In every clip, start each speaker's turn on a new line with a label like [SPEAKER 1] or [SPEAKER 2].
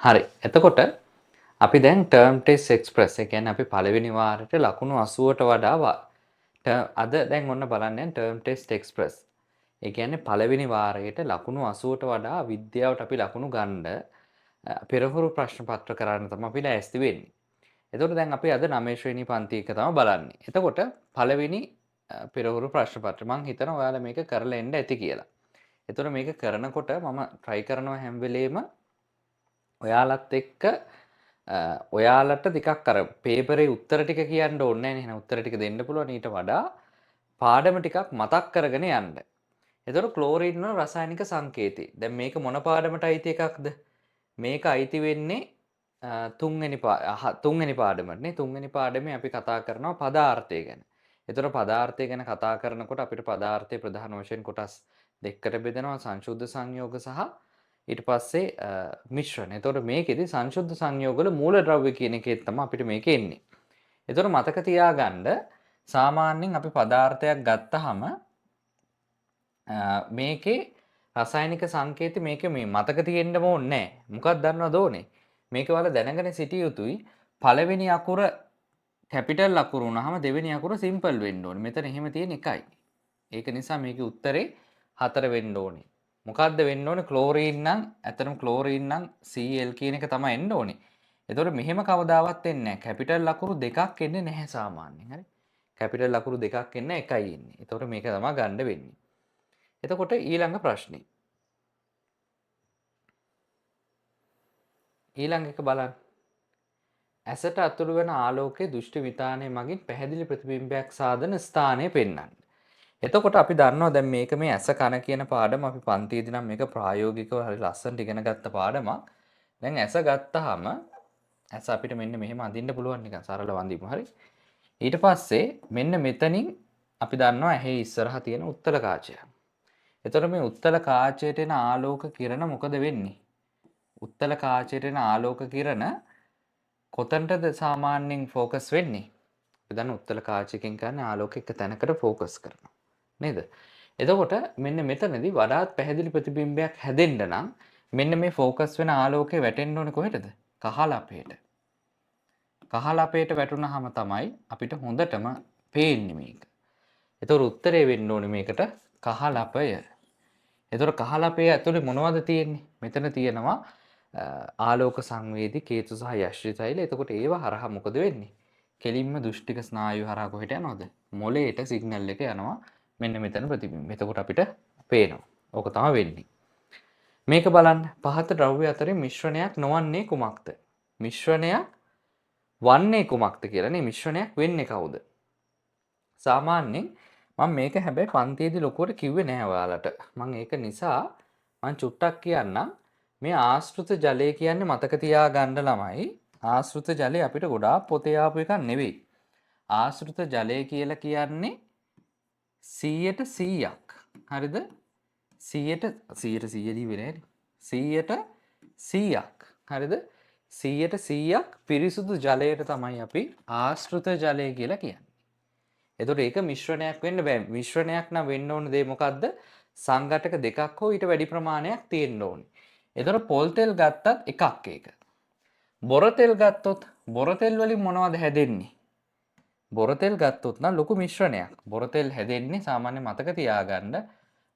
[SPEAKER 1] හරි. එතකොට අපි දැන් ටර්ම් ටෙස්ට් එක්ස්ප්‍රස් ඒ කියන්නේ අපි පළවෙනි වාරෙට ලකුණු 80ට වඩා අද දැන් ඔන්න බලන්න ටර්ම් ටෙස්ට් එක්ස්ප්‍රස්. ඒ කියන්නේ පළවෙනි වාරයට ලකුණු 80ට වඩා විද්‍යාවට අපි ලකුණු ගන්න පෙරහුරු ප්‍රශ්න පත්‍ර කරන්න තමයි අපි ලෑස්ති වෙන්නේ. එතකොට දැන් අපි අද 9 ශ්‍රේණි පන්ති එක තමයි බලන්නේ. එතකොට පළවෙනි පෙරහුරු ප්‍රශ්න පත්‍රය මම හිතනවා ඔයාලා මේක කරලා එන්න ඇති කියලා. එතකොට මේක කරනකොට මම try කරනවා හැම වෙලේම ඔයාලත් එක්ක ඔයාලට ටිකක් අර පේපරේ උත්තර ටික කියන්න ඕනේ නැහැ නේ. එහෙනම් උත්තර ටික දෙන්න පුළුවන් ඊට වඩා පාඩම ටිකක් මතක් කරගෙන යන්න. එතකොට ක්ලෝරින් වල රසායනික සංකේතය. දැන් මේක මොන පාඩමට අයිති එකක්ද? මේක අයිති වෙන්නේ තුන්වෙනි පාඩමටනේ. තුන්වෙනි පාඩමේ අපි කතා කරනවා පදාර්ථය ගැන. එතකොට පදාර්ථය ගැන කතා කරනකොට අපිට පදාර්ථයේ ප්‍රධාන වශයෙන් කොටස් දෙකකට බෙදෙනවා සංශුද්ධ සංයෝග සහ ඊට පස්සේ මිශ්‍රණ. එතකොට මේකෙදි සංශුද්ධ සංයෝගවල මූලද්‍රව්‍ය කියන එකේ තමයි අපිට මේක එන්නේ. එතකොට මතක තියාගන්න සාමාන්‍යයෙන් අපි පදාර්ථයක් ගත්තාම මේකේ රසායනික සංකේත මේක මේ මතක තියෙන්නම ඕනේ නැහැ. මොකක්ද දන්නවද ඕනේ? මේක ඔයාලා දැනගෙන සිටිය යුතුයි. පළවෙනි අකුර කැපිටල් අකුර වුණාම දෙවෙනි අකුර සිම්පල් වෙන්න ඕනේ. මෙතන එහෙම තියෙන එකයි. ඒක නිසා මේකේ උත්තරේ 4 වෙන්න ඕනේ. මොකද්ද වෙන්න ඕනේ? ක්ලෝරීන් නම් ඇත්තටම ක්ලෝරීන් නම් Cl කියන එක තමයි එන්න ඕනේ. එතකොට මෙහෙම කවදාවත් එන්නේ නැහැ. කැපිටල් අකුරු දෙකක් එන්නේ නැහැ සාමාන්‍යයෙන්. හරි? කැපිටල් අකුරු දෙකක් එන්නේ එකයි එන්නේ. එතකොට මේක තමයි ගන්න වෙන්නේ. එතකොට ඊළඟ ප්‍රශ්නේ. ඊළඟ එක බලන්න. ඇසට අතුරු වෙන ආලෝකයේ දෘෂ්ටි විතානය මගින් පැහැදිලි ප්‍රතිබිම්බයක් සාදන ස්ථානය පෙන්වන්න. එතකොට අපි දන්නවා දැන් මේක මේ ඇස කන කියන පාඩම අපි පන්තියේදී නම් මේක ප්‍රායෝගිකව හරි ලස්සනට ඉගෙන ගත්ත පාඩමක්. දැන් ඇස ගත්තාම ඇස අපිට මෙන්න මෙහෙම අඳින්න පුළුවන් නිකන් සරලව අඳිමු හරි. ඊට පස්සේ මෙන්න මෙතනින් අපි දන්නවා ඇහි ඉස්සරහා තියෙන උත්තල කාචය. එතකොට මේ උත්තල කාචයට එන ආලෝක කිරණ මොකද වෙන්නේ? උත්තල කාචයට එන ආලෝක කිරණ කොතනටද සාමාන්‍යයෙන් ફોකස් වෙන්නේ? අපි දන්න උත්තල කාචයකින් කරන්නේ ආලෝක එක තැනකට ફોකස් කරනවා. නේද? එතකොට මෙන්න මෙතනදී වඩාත් පැහැදිලි ප්‍රතිබිම්බයක් හැදෙන්න නම් මෙන්න මේ ફોකස් වෙන ආලෝකය වැටෙන්න ඕනේ කොහෙටද? කහලපේට. කහලපේට වැටුනහම තමයි අපිට හොඳටම පේන්නේ මේක. එතකොට උත්තරේ වෙන්න ඕනේ මේකට කහලපය. එතකොට කහලපේ ඇතුලේ මොනවද තියෙන්නේ? මෙතන තියෙනවා ආලෝක සංවේදී කේතු සහ යශ්‍රි තෛල. එතකොට ඒව හරහා මොකද වෙන්නේ? කෙලින්ම දෘෂ්ටික ස්නායු හරහා කොහෙට යනවද? මොළයට සිග්නල් එක යනවා. මෙන්න මෙතන ප්‍රතිබිම්බ. එතකොට අපිට පේනවා. ඕක තමයි වෙන්නේ. මේක බලන්න. පහත ද්‍රව්‍ය අතරින් මිශ්‍රණයක් නොවන්නේ කුමක්ද? මිශ්‍රණයක් වන්නේ කුමක්ද කියලා නේ. මිශ්‍රණයක් වෙන්නේ කවුද? සාමාන්‍යයෙන් මම මේක හැබැයි පන්තියේදී ලොකුවට කිව්වේ නැහැ ඔයාලට. මම ඒක නිසා මම චුට්ටක් කියන්නම්. මේ ආශ්‍රිත ජලය කියන්නේ මතක තියාගන්න ළමයි. ආශ්‍රිත ජලය අපිට ගොඩාක් පොතේ ආපු එකක් නෙවෙයි. ආශ්‍රිත ජලය කියලා කියන්නේ 100%ක්. හරිද? 100% දී වෙන්නේ 100%ක්. හරිද? 100%ක් පිරිසුදු ජලයට තමයි අපි ආශ්‍රිත ජලය කියලා කියන්නේ. එතකොට ඒක මිශ්‍රණයක් වෙන්න බෑ. මිශ්‍රණයක් නම් වෙන්න ඕන දේ මොකද්ද? සංඝටක දෙකක් හෝ ඊට වැඩි ප්‍රමාණයක් තියෙන්න ඕනේ. එතකොට පොල් තෙල් ගත්තත් එකක් ඒක. බොර තෙල් ගත්තොත් බොර තෙල් වලින් මොනවද හැදෙන්නේ? බොර තෙල් ගත්තොත් නම් ලොකු මිශ්‍රණයක්. බොර තෙල් හැදෙන්නේ සාමාන්‍ය මතක තියාගන්න.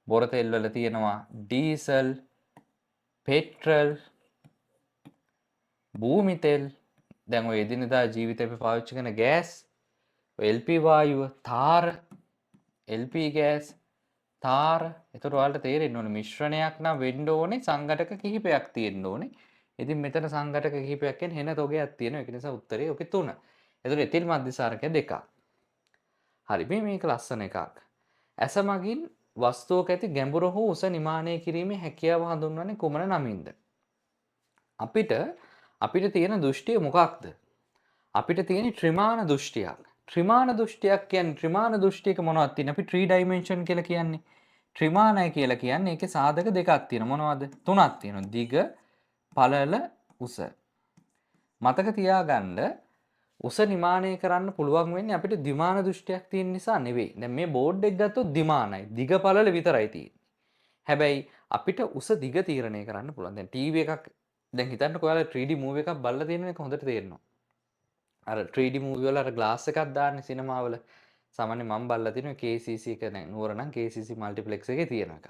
[SPEAKER 1] බොර තෙල් වල තියෙනවා ඩීසල්, පෙට්‍රල්, භූමි තෙල්. දැන් ඔය එදිනෙදා ජීවිතේ අපි පාවිච්චි කරන ගෑස්, LP වායුව, තාර, LP ගෑස්, තාර. එතකොට ඔයාලට තේරෙන්න ඕනේ මිශ්‍රණයක් නම් වෙන්න ඕනේ සංඝටක කිහිපයක් තියෙන්න ඕනේ. ඉතින් මෙතන සංඝටක කිහිපයක් කියන්නේ හෙන තොගයක් තියෙනවා. ඒක නිසා උත්තරේ ඔකේ 3. එතකොට එතිල් මධ්‍යසාරකය 2ක්. හරි මේක ලස්සන එකක්. ඇස මගින් වස්තුවක ඇති ගැඹුර හෝ උස නිමානය කිරීමේ හැකියාව හඳුන්වන්නේ කුමන නමින්ද? අපිට තියෙන දෘෂ්ටිය මොකක්ද? අපිට තියෙන ත්‍රිමාන දෘෂ්ටියක්. ත්‍රිමාන දෘෂ්ටියක් කියන්නේ ත්‍රිමාන දෘෂ්ටියක මොනවද තියෙන්නේ? අපි 3 dimension කියලා කියන්නේ. ත්‍රිමානය කියලා කියන්නේ ඒකේ සාධක දෙකක් තියෙනවා. මොනවද? 3ක් තියෙනවා. දිග, පළල, උස. මතක තියාගන්න උස නිමානය කරන්න පුළුවන් වෙන්නේ අපිට ද්විමාන දෘෂ්ටියක් තියෙන නිසා නෙවෙයි. දැන් මේ බෝඩ් එක ගත්තොත් ද්විමානයි. දිග පළල විතරයි තියෙන්නේ. හැබැයි අපිට උස දිග තීරණය කරන්න පුළුවන්. දැන් ටීවී එකක් දැන් හිතන්නකෝ ඔයාලා 3D මූවී එකක් බලලා තියෙන එක හොඳට තේරෙනවා. අර 3D මූවී වල අර ග්ලාස් එකක් දාන්නේ සිනමාවල. සාමාන්‍යයෙන් මම බලලා තියෙනවා KCC එක නෑ නුවර නම් KCC මල්ටිප්ලෙක්ස් එකේ තියෙන එක.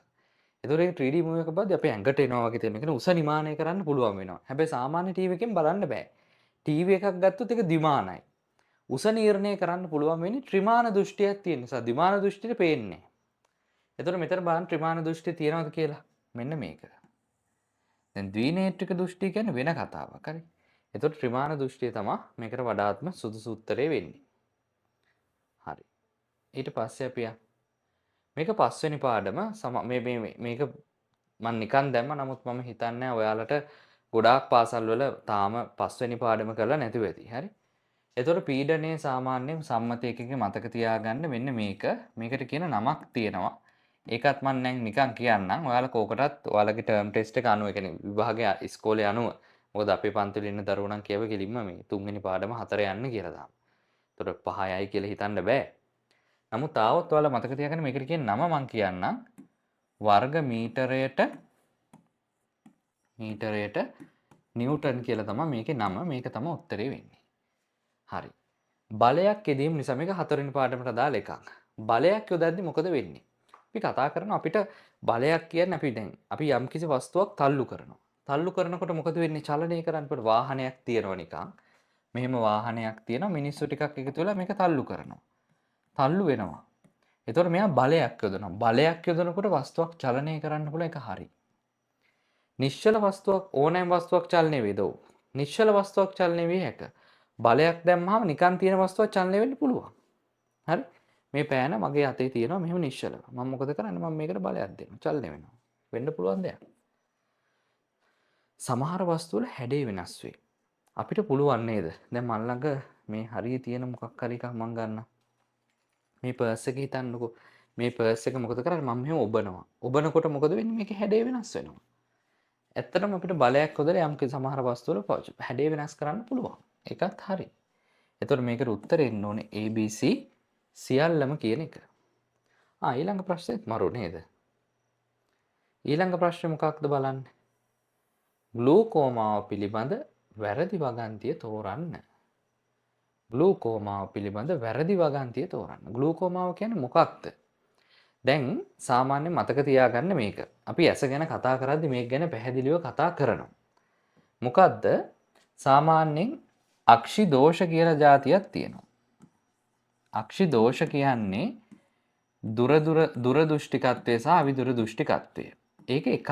[SPEAKER 1] ඒතකොට ඒ 3D මූවී එක බලද්දී අපේ ඇඟට එනවා වගේ තියෙන එක උස නිමානය කරන්න පුළුවන් වෙනවා. හැබැයි සාමාන්‍ය ටීවී එකෙන් බලන්න බෑ. ටීවී එකක් ගත්තොත් ඒක ද්විමානයි. උස නිර්ණය කරන්න පුළුවන් වෙන්නේ ත්‍රිමාන දෘෂ්ටියක් තියෙන නිසා ද්විමාන දෘෂ්ටියට පේන්නේ. එතකොට මෙතන බලන්න ත්‍රිමාන දෘෂ්ටිය තියෙනවද කියලා. මෙන්න මේක. දැන් ද්විනේත්‍රික දෘෂ්ටි කියන්නේ වෙන කතාවක්. හරි. එතකොට ත්‍රිමාන දෘෂ්ටිය තමයි මේකට වඩාත්ම සුදුසු උත්තරේ වෙන්නේ. හරි. ඊට පස්සේ අපි මේක පස්වෙනි පාඩම මේක මම නිකන් දැම්ම නමුත් මම හිතන්නේ ඔයාලට ගොඩාක් පාසල් වල තාම පස්වෙනි පාඩම කරලා නැතුව ඇති. හරි. එතකොට පීඩනයේ සාමාන්‍යයෙන් සම්මත එකකේ මතක තියාගන්න මෙන්න මේක. මේකට කියන නමක් තියෙනවා. ඒකත් මම දැන් නිකන් කියන්නම්. ඔයාලා කෝකටත් ඔයාලගේ ටර්ම් ටෙස්ට් එක අනුව කියන්නේ විභාගයේ ඉස්කෝලේ අනුව. මොකද අපේ පන්තිවල ඉන්න දරුවෝ නම් කියව කෙලින්ම මේ තුන්වෙනි පාඩම 4 යන්න කියලා දානවා. එතකොට 5යි කියලා හිතන්න බෑ. නමුත් ආවොත් ඔයාලා මතක තියාගන්න මේකට කියන නම මම කියන්නම්. වර්ග මීටරයට නිව්ටන් කියලා තමයි මේකේ නම. මේක තමයි උත්තරේ වෙන්නේ. හරි. බලයක් යෙදීම නිසා මේක 4 වෙනි පාඩමට අදාළ එකක්. බලයක් යොදද්දි මොකද වෙන්නේ? අපි කතා කරනවා අපිට බලයක් කියන්නේ අපි යම්කිසි වස්තුවක් තල්ලු කරනවා. තල්ලු කරනකොට මොකද වෙන්නේ? චලනය කරන්නකොට වාහනයක් තියෙනවා නිකන්. මෙහෙම වාහනයක් තියෙනවා මිනිස්සු ටිකක් එකතු වෙලා මේක තල්ලු කරනවා. තල්ලු වෙනවා. එතකොට මෙයා බලයක් යොදනවා. බලයක් යොදනකොට වස්තුවක් චලනය කරන්න පුළුවන් එක හරි. නිශ්චල වස්තුවක් ඕනෑම වස්තුවක් චලනය වේදෝ. නිශ්චල වස්තුවක් චලනය විය හැක. බලයක් දැම්මහම නිකන් තියෙන වස්තුවක් චලනය වෙන්න පුළුවන්. හරි? මේ පෑන මගේ අතේ තියෙනවා මෙහෙම නිශ්චලව. මම මොකද කරන්නේ? මම මේකට බලයක් දෙනවා. චලනය වෙනවා. වෙන්න පුළුවන් දෙයක්. සමහර වස්තු වල හැඩය වෙනස් වෙයි. අපිට පුළුවන් නේද? දැන් මන් ළඟ මේ හරිය තියෙන මොකක් හරි එකක් මම ගන්නම්. මේ පර්ස් එක හිතන්නකෝ. මේ පර්ස් එක මොකද කරන්නේ? මම මෙහෙම ඔබනවා. ඔබනකොට මොකද වෙන්නේ? මේකේ හැඩය වෙනස් වෙනවා. ඇත්තටම අපිට බලයක් යොදලා යම් සමහර වස්තු වල හැඩය වෙනස් කරන්න පුළුවන්. ඒකත් හරි. එතකොට මේකට උත්තරේ එන්න ඕනේ ABC සියල්ලම කියන එක. ඊළඟ ප්‍රශ්නේත් මරු නේද? ඊළඟ ප්‍රශ්නේ මොකක්ද බලන්න. ග්ලූකෝමාව පිළිබඳ වැරදි වගන්තිය තෝරන්න. ග්ලූකෝමාව පිළිබඳ වැරදි වගන්තිය තෝරන්න. ග්ලූකෝමාව කියන්නේ මොකක්ද? දැන් සාමාන්‍යයෙන් මතක තියාගන්න මේක. අපි ඇස ගැන කතා කරද්දි මේක ගැන පැහැදිලිව කතා කරනවා. මොකද්ද? සාමාන්‍යයෙන් අක්ෂි දෝෂ කියලා જાතියක් තියෙනවා. අක්ෂි දෝෂ කියන්නේ දුරදෘෂ්ටිකත්වය සහ අවිදුර දෘෂ්ටිකත්වය. ඒක එකක්.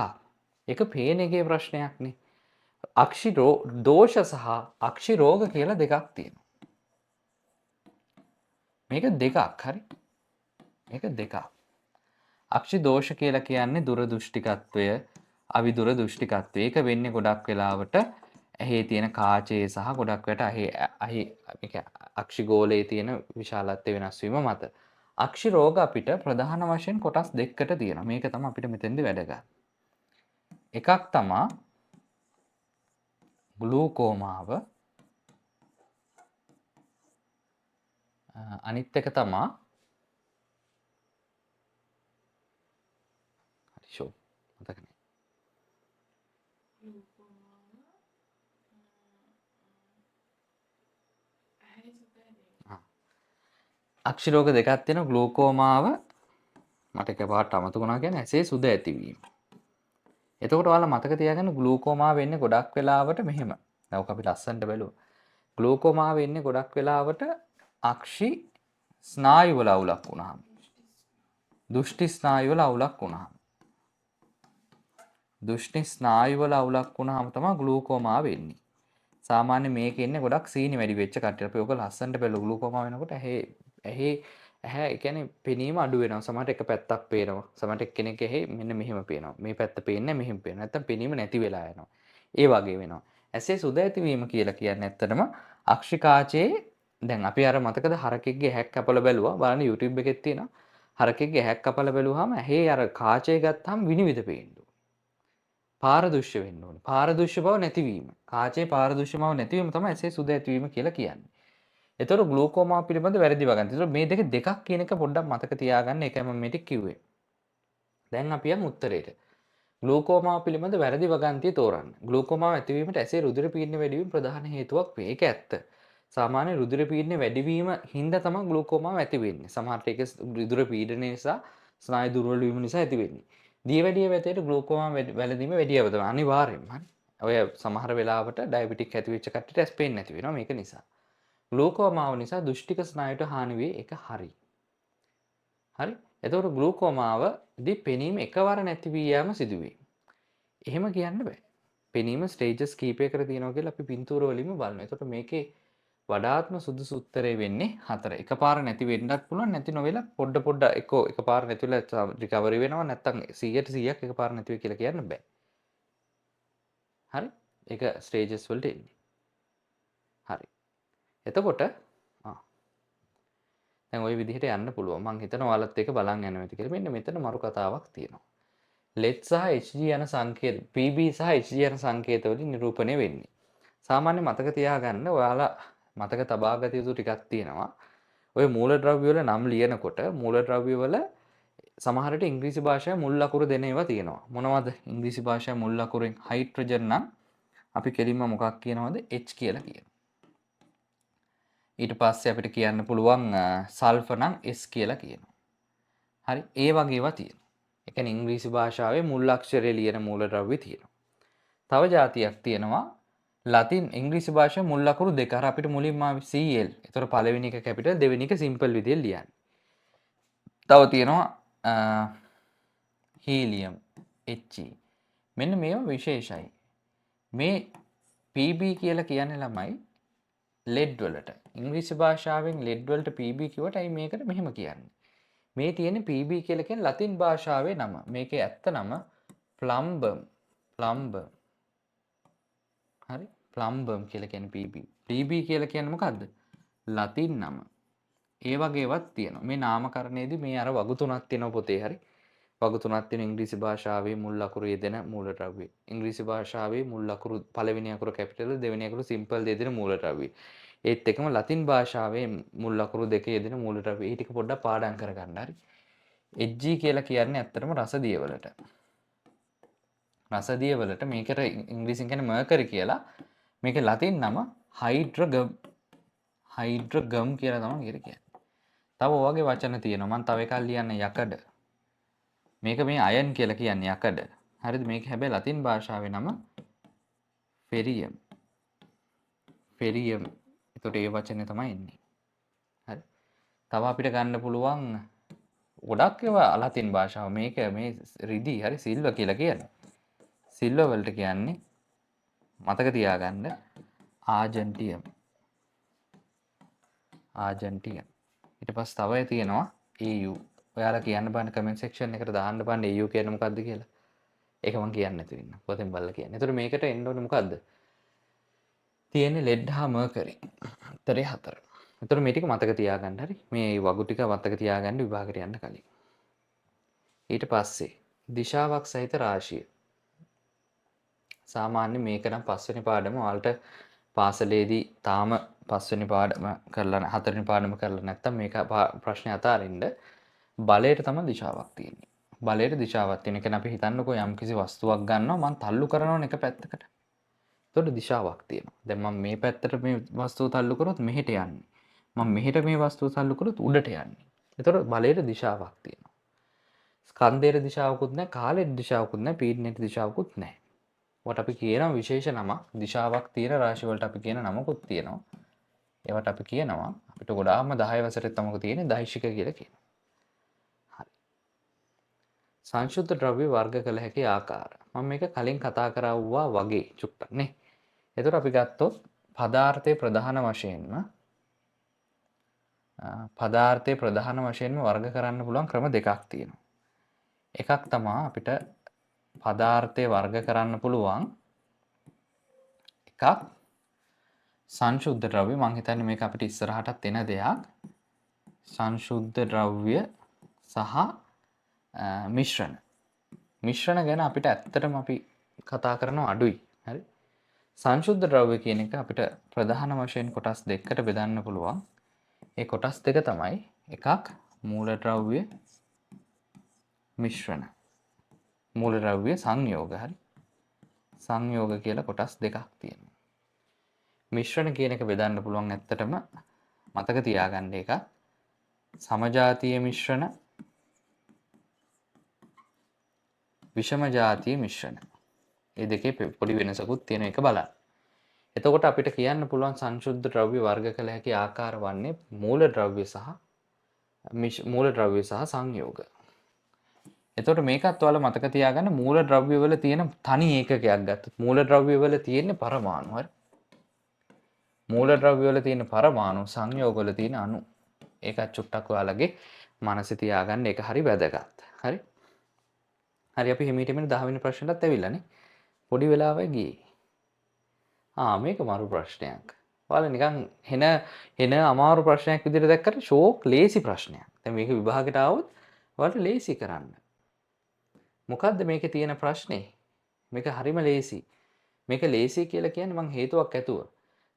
[SPEAKER 1] ඒක පේන එකේ ප්‍රශ්නයක් නේ. අක්ෂි දෝෂ සහ අක්ෂි රෝග කියලා දෙකක් තියෙනවා. මේක දෙකක් හරි. මේක දෙකක්. අක්ෂි දෝෂ කියලා කියන්නේ දුරදෘෂ්ටිකත්වය, අවිදුර දෘෂ්ටිකත්වය. ඒක වෙන්නේ ගොඩක් වෙලාවට ඇහි තියෙන කාචයේ සහ ගොඩක් වෙලාවට ඇහි අක්ෂිගෝලයේ තියෙන විශාලත්වය වෙනස් වීම මත. අක්ෂි රෝග අපිට ප්‍රධාන වශයෙන් කොටස් දෙකකට තියෙනවා. මේක තමයි අපිට මෙතෙන්දි වැදගත්. එකක් තමයි ග්ලූකෝමාව. අනිත් එක තමයි ෂෝ මතක නෑ. අක්ෂි රෝග දෙකක් තියෙනවා. ග්ලූකෝමාව මට එකපාරට අමතක වුණා කියන්නේ ඇසේ සුද ඇතිවීම. එතකොට ඔයාලා මතක තියාගන්න ග්ලූකෝමා වෙන්නේ ගොඩක් වෙලාවට මෙහෙම. දැන් ඔක අපි ලස්සනට බලුවා. ග්ලූකෝමා වෙන්නේ ගොඩක් වෙලාවට අක්ෂි ස්නායු වල අවුලක් වුණාම. දෘෂ්ටි ස්නායු වල අවුලක් වුණාම. දෘෂ්ටි ස්නායු වල අවුලක් වුණාම තමයි ග්ලූකෝමා වෙන්නේ. සාමාන්‍ය මේකේ ඉන්නේ ගොඩක් සීනි වැඩි වෙච්ච කට්ටිය. අපි ඔක ලස්සනට බලු ග්ලූකෝමා වෙනකොට ඇහි ඒ කියන්නේ පෙනීම අඩු වෙනවා. සමහරට එක පැත්තක් පේනවා. සමහරට එක්කෙනෙක් ඇහි මෙන්න මෙහෙම පේනවා. මේ පැත්ත පේන්නේ මෙහෙම පේනවා. නැත්තම් පෙනීම නැති වෙලා යනවා. ඒ වගේ වෙනවා. ඇසේ සුද ඇතිවීම කියලා කියන්නේ ඇත්තටම අක්ෂිකාචයේ දැන් අපි අර මතකද හරකෙක්ගේ ඇහැක් කපලා බැලුවා. බලන්න YouTube එකෙත් තියෙනවා. හරකෙක්ගේ ඇහැක් කපලා බැලුවාම ඇහි අර කාචය ගත්තාම විනිවිද පේන්න ඕනේ. පාරදෘශ්‍ය වෙන්න ඕනේ. පාරදෘශ්‍ය බව නැතිවීම. කාචයේ පාරදෘශ්‍ය බව නැතිවීම තමයි ඇසේ සුද ඇතිවීම කියලා කියන්නේ. එතකොට ග්ලූකෝමා පිළිබඳ වැරදි වගන්ති. එතකොට මේ දෙක කියන එක පොඩ්ඩක් මතක තියාගන්න. ඒකයි මම මේක කිව්වේ. දැන් අපි යමු උත්තරේට. ග්ලූකෝමාව පිළිබඳ වැරදි වගන්තිය තෝරන්න. ග්ලූකෝමාව ඇතිවීමට ඇසේ රුධිර පීඩනය වැඩිවීම ප්‍රධාන හේතුවක් වේ. ඒක ඇත්ත. සාමාන්‍ය රුධිර පීඩනය වැඩිවීම හින්දා තමයි ග්ලූකෝමාව ඇති වෙන්නේ. සමහරට ඒක රුධිර පීඩනය නිසා ස්නායු දුර්වල වීම නිසා ඇති වෙන්නේ. දියවැඩිය වැතේට ග්ලූකෝමාව වැළඳීම වැඩි අවශ්‍යයි. අනිවාර්යෙන්ම. හරි. ඔය සමහර වෙලාවට ඩයබටික් ඇති වෙච්ච කට්ටියට ඇස් පේන්නේ නැති වෙනවා මේක නිසා. ග්ලූකෝමාව නිසා දුෂ්ටික ස්නායුවට හානි වේ. ඒක හරි. හරි. එතකොට ග්ලූකෝමාවදී පෙනීම එකවර නැති වී යාම සිදුවේ. එහෙම කියන්න බෑ. පෙනීම ස්ටේජස් කීපයකට තියෙනවා කියලා අපි පින්තූර වලින්ම බලනවා. එතකොට මේකේ වඩාත්ම සුදුසු උත්තරේ වෙන්නේ 4. එකපාර නැති වෙන්නත් පුළුවන් නැති නොවෙලා පොඩ එකපාර නැති වෙලා රිකවරි වෙනවා නැත්නම් 100% එකපාර නැති වෙයි කියලා කියන්න බෑ. හරි? ඒක ස්ටේජස් වලට එන්නේ. හරි. එතකොට දැන් ওই විදිහට යන්න පුළුවන්. මං හිතනවා ඔයාලත් ඒක බලන් යනවා ඇති කියලා. මෙන්න මෙතන මරු කතාවක් තියෙනවා. ලෙට් සහ HG යන සංකේත PB සහ HG යන සංකේත වලින් නිරූපණය වෙන්නේ. සාමාන්‍ය මතක තියාගන්න ඔයාලා මතක තබා ගත යුතු ටිකක් තියෙනවා. ඔය මූලද්‍රව්‍ය වල නම් ලියනකොට මූලද්‍රව්‍ය වල සමහරට ඉංග්‍රීසි භාෂාවේ මුල් ලකුරු දෙන ඒවා තියෙනවා. මොනවද? ඉංග්‍රීසි භාෂාවේ මුල් ලකුරෙන් හයිඩ්‍රජන් නම් අපි කෙලින්ම මොකක් කියනවද? H කියලා කියනවා. ඊට පස්සේ අපිට කියන්න පුළුවන් සල්ෆර් නම් S කියලා කියනවා. හරි. ඒ වගේ ඒවා තියෙනවා. ඒ කියන්නේ ඉංග්‍රීසි භාෂාවේ මුල් අක්ෂරය ලියන මූලද්‍රව්‍ය තියෙනවා. තව જાතියක් තියෙනවා ලතින් ඉංග්‍රීසි භාෂාවේ මුල් අකුරු දෙක. අර අපිට මුලින්ම Cl. ඒතර පළවෙනි එක කැපිටල් දෙවෙනි එක සිම්පල් විදියට ලියන්න. තව තියෙනවා හීලියම් He. මෙන්න මේවා විශේෂයි. මේ Pb කියලා කියන්නේ ළමයි ලෙඩ් වලට. ඉංග්‍රීසි භාෂාවෙන් ලෙඩ් වලට Pb කිව්වට අයි මේකට මෙහෙම කියන්නේ. මේ තියෙන PB කියලා කියන්නේ ලතින් භාෂාවේ නම. මේකේ ඇත්ත නම ප්ලම්බම්. ප්ලම්බම්. හරි? ප්ලම්බම් කියලා කියන්නේ PB. PB කියලා කියන්නේ මොකද්ද? ලතින් නම. ඒ වගේ ඒවාත් තියෙනවා. මේ නාමකරණයේදී මේ අර වගු තුනක් තියෙනවා පොතේ හරි. වගු තුනක් තියෙන ඉංග්‍රීසි භාෂාවේ මුල් අකුරු යෙදෙන මූලද්‍රව්‍ය. ඉංග්‍රීසි භාෂාවේ මුල් අකුරු පළවෙනි අකුර කැපිටල් දෙවෙනි අකුර සිම්පල් යෙදෙන මූලද්‍රව්‍ය. ඒත් එකම ලතින් භාෂාවේ මුල් අකුරු දෙක යෙදෙන මූලද්‍රව්‍ය. ඒ ටික පොඩ්ඩක් පාඩම් කරගන්න හරි. HG කියලා කියන්නේ ඇත්තටම රසදිය වලට. රසදිය වලට මේකට ඉංග්‍රීසියෙන් කියන්නේ මර්කරි කියලා. මේකේ ලතින් නම හයිඩ්‍රගම්. හයිඩ්‍රගම් කියලා තමයි කියන්නේ. තව ඔයගේ වචන තියෙනවා. මම තව එකක් ලියන්න යකඩ. මේක මේ අයන් කියලා කියන්නේ යකඩ. හරිද? මේක හැබැයි ලතින් භාෂාවේ නම ෆෙරියම්. ෆෙරියම්. ඒතකොට ඒ වචනේ තමයි එන්නේ. හරි. තව අපිට ගන්න පුළුවන් ගොඩක් ඒවා ලතින් භාෂාව. මේක මේ රිදී හරි සිල්ව කියලා කියන්නේ. සිල්ව වලට කියන්නේ මතක තියාගන්න ආජන්ටියම්. ආජන්ටියම්. ඊට පස්සේ තව තියෙනවා AU. ඔයාලා කියන්න බෑ කමෙන්ට් සෙක්ෂන් එකට දාන්න බෑ AU කියන්නේ මොකද්ද කියලා. ඒක මම කියන්නේ නැතුව ඉන්න. පොතෙන් බලලා කියන්නේ. ඒතර මේකට එන්න ඕනේ මොකද්ද? තියෙන්නේ ලෙඩ් හා මර්කරි. උත්තරේ 4. ඒතර මේ ටික මතක තියාගන්න හරි. මේ වගු ටික මතක තියාගන්න විභාගයට යන්න කලින්. ඊට පස්සේ දිශාවක් සහිත රාශිය. සාමාන්‍ය මේක නම් පස්වෙනි පාඩම ඔයාලට පාසලේදී තාම පස්වෙනි පාඩම කරලා හතරවෙනි පාඩම කරලා නැත්නම් මේක ප්‍රශ්නේ අතාරින්න බලයට තමයි දිශාවක් තියෙන්නේ. බලයට දිශාවක් තියෙන. ඒ කියන්නේ අපි හිතන්නකෝ යම්කිසි වස්තුවක් ගන්නවා මම තල්ලු කරනවනේ එක පැත්තකට. එතකොට දිශාවක් තියෙනවා. දැන් මම මේ පැත්තට මේ වස්තුව තල්ලු කරොත් මෙහෙට යන්නේ. මම මෙහෙට මේ වස්තුව තල්ලු කරොත් උඩට යන්නේ. එතකොට බලයට දිශාවක් තියෙනවා. ස්කන්ධයේ දිශාවකුත් නැහැ, කාලයේ දිශාවකුත් නැහැ, පීඩනයේ දිශාවකුත් නැහැ. වට අපි කියන විශේෂ නමක් දිශාවක් තියෙන රාශි වලට අපි කියන නමකුත් තියෙනවා. ඒවට අපි කියනවා අපිට ගොඩාක්ම 10 වසරේ තමක තියෙන දෛශික කියලා කියනවා. හරි. සංශුද්ධ ද්‍රව්‍ය වර්ග කළ හැකි ආකාර. මම මේක කලින් කතා කරවුවා වගේ චුට්ටක් නේ. එතකොට අපි ගත්තොත් පදාර්ථයේ ප්‍රධාන වශයෙන්ම වර්ග කරන්න පුළුවන් ක්‍රම දෙකක් තියෙනවා. එකක් තමයි අපිට පදාර්ථයේ වර්ග කරන්න පුළුවන් එකක් සංශුද්ධ ද්‍රව්‍ය. මම හිතන්නේ මේක අපිට ඉස්සරහටත් එන දෙයක්. සංශුද්ධ ද්‍රව්‍ය සහ මිශ්‍රණ. මිශ්‍රණ ගැන අපිට ඇත්තටම අපි කතා කරනවා අඩුයි. හරි. සංශුද්ධ ද්‍රව්‍ය කියන එක අපිට ප්‍රධාන වශයෙන් කොටස් දෙකකට බෙදන්න පුළුවන්. ඒ කොටස් දෙක තමයි එකක් මූලද්‍රව්‍ය මිශ්‍රණ. මූලද්‍රව්‍ය සංයෝග. හරි. සංයෝග කියලා කොටස් දෙකක් තියෙනවා. මිශ්‍රණ කියන එක බෙදන්න පුළුවන් ඇත්තටම මතක තියාගන්න එක. සමජාතීය මිශ්‍රණ, විෂම ජාතිය මිශ්‍රණ. මේ දෙකේ පොඩි වෙනසකුත් තියෙන එක බලන්න. එතකොට අපිට කියන්න පුළුවන් සංශුද්ධ ද්‍රව්‍ය වර්ග කළ හැකි ආකාර වන්නේ මූලද්‍රව්‍ය සහ සංයෝග. එතකොට මේකත් ඔයාලා මතක තියාගන්න මූලද්‍රව්‍ය වල තියෙන තනි ඒකකයක් ගත්තොත් මූලද්‍රව්‍ය වල තියෙන පරමාණු. හරි. මූලද්‍රව්‍ය වල තියෙන පරමාණු සංයෝග වල තියෙන අණු. ඒකත් චුට්ටක් ඔයාලගේ මනසේ තියාගන්න. ඒක හරි වැදගත්. හරි. හරි අපි හිමීට 10 වෙනි ප්‍රශ්නටත් ඇවිල්ලානේ. පොඩි වෙලාවයි ගියේ. මේක මරු ප්‍රශ්නයක්. ඔයාලා නිකන් හෙන අමාරු ප්‍රශ්නයක් විදිහට දැක්කට ෂෝක් ලේසි ප්‍රශ්නයක්. දැන් මේක විභාගයට ආවොත් ඔයාලට ලේසි කරන්න. මොකද්ද මේකේ තියෙන ප්‍රශ්නේ? මේක හරිම ලේසි. මේක ලේසි කියලා කියන්නේ මං හේතුවක් ඇතුව.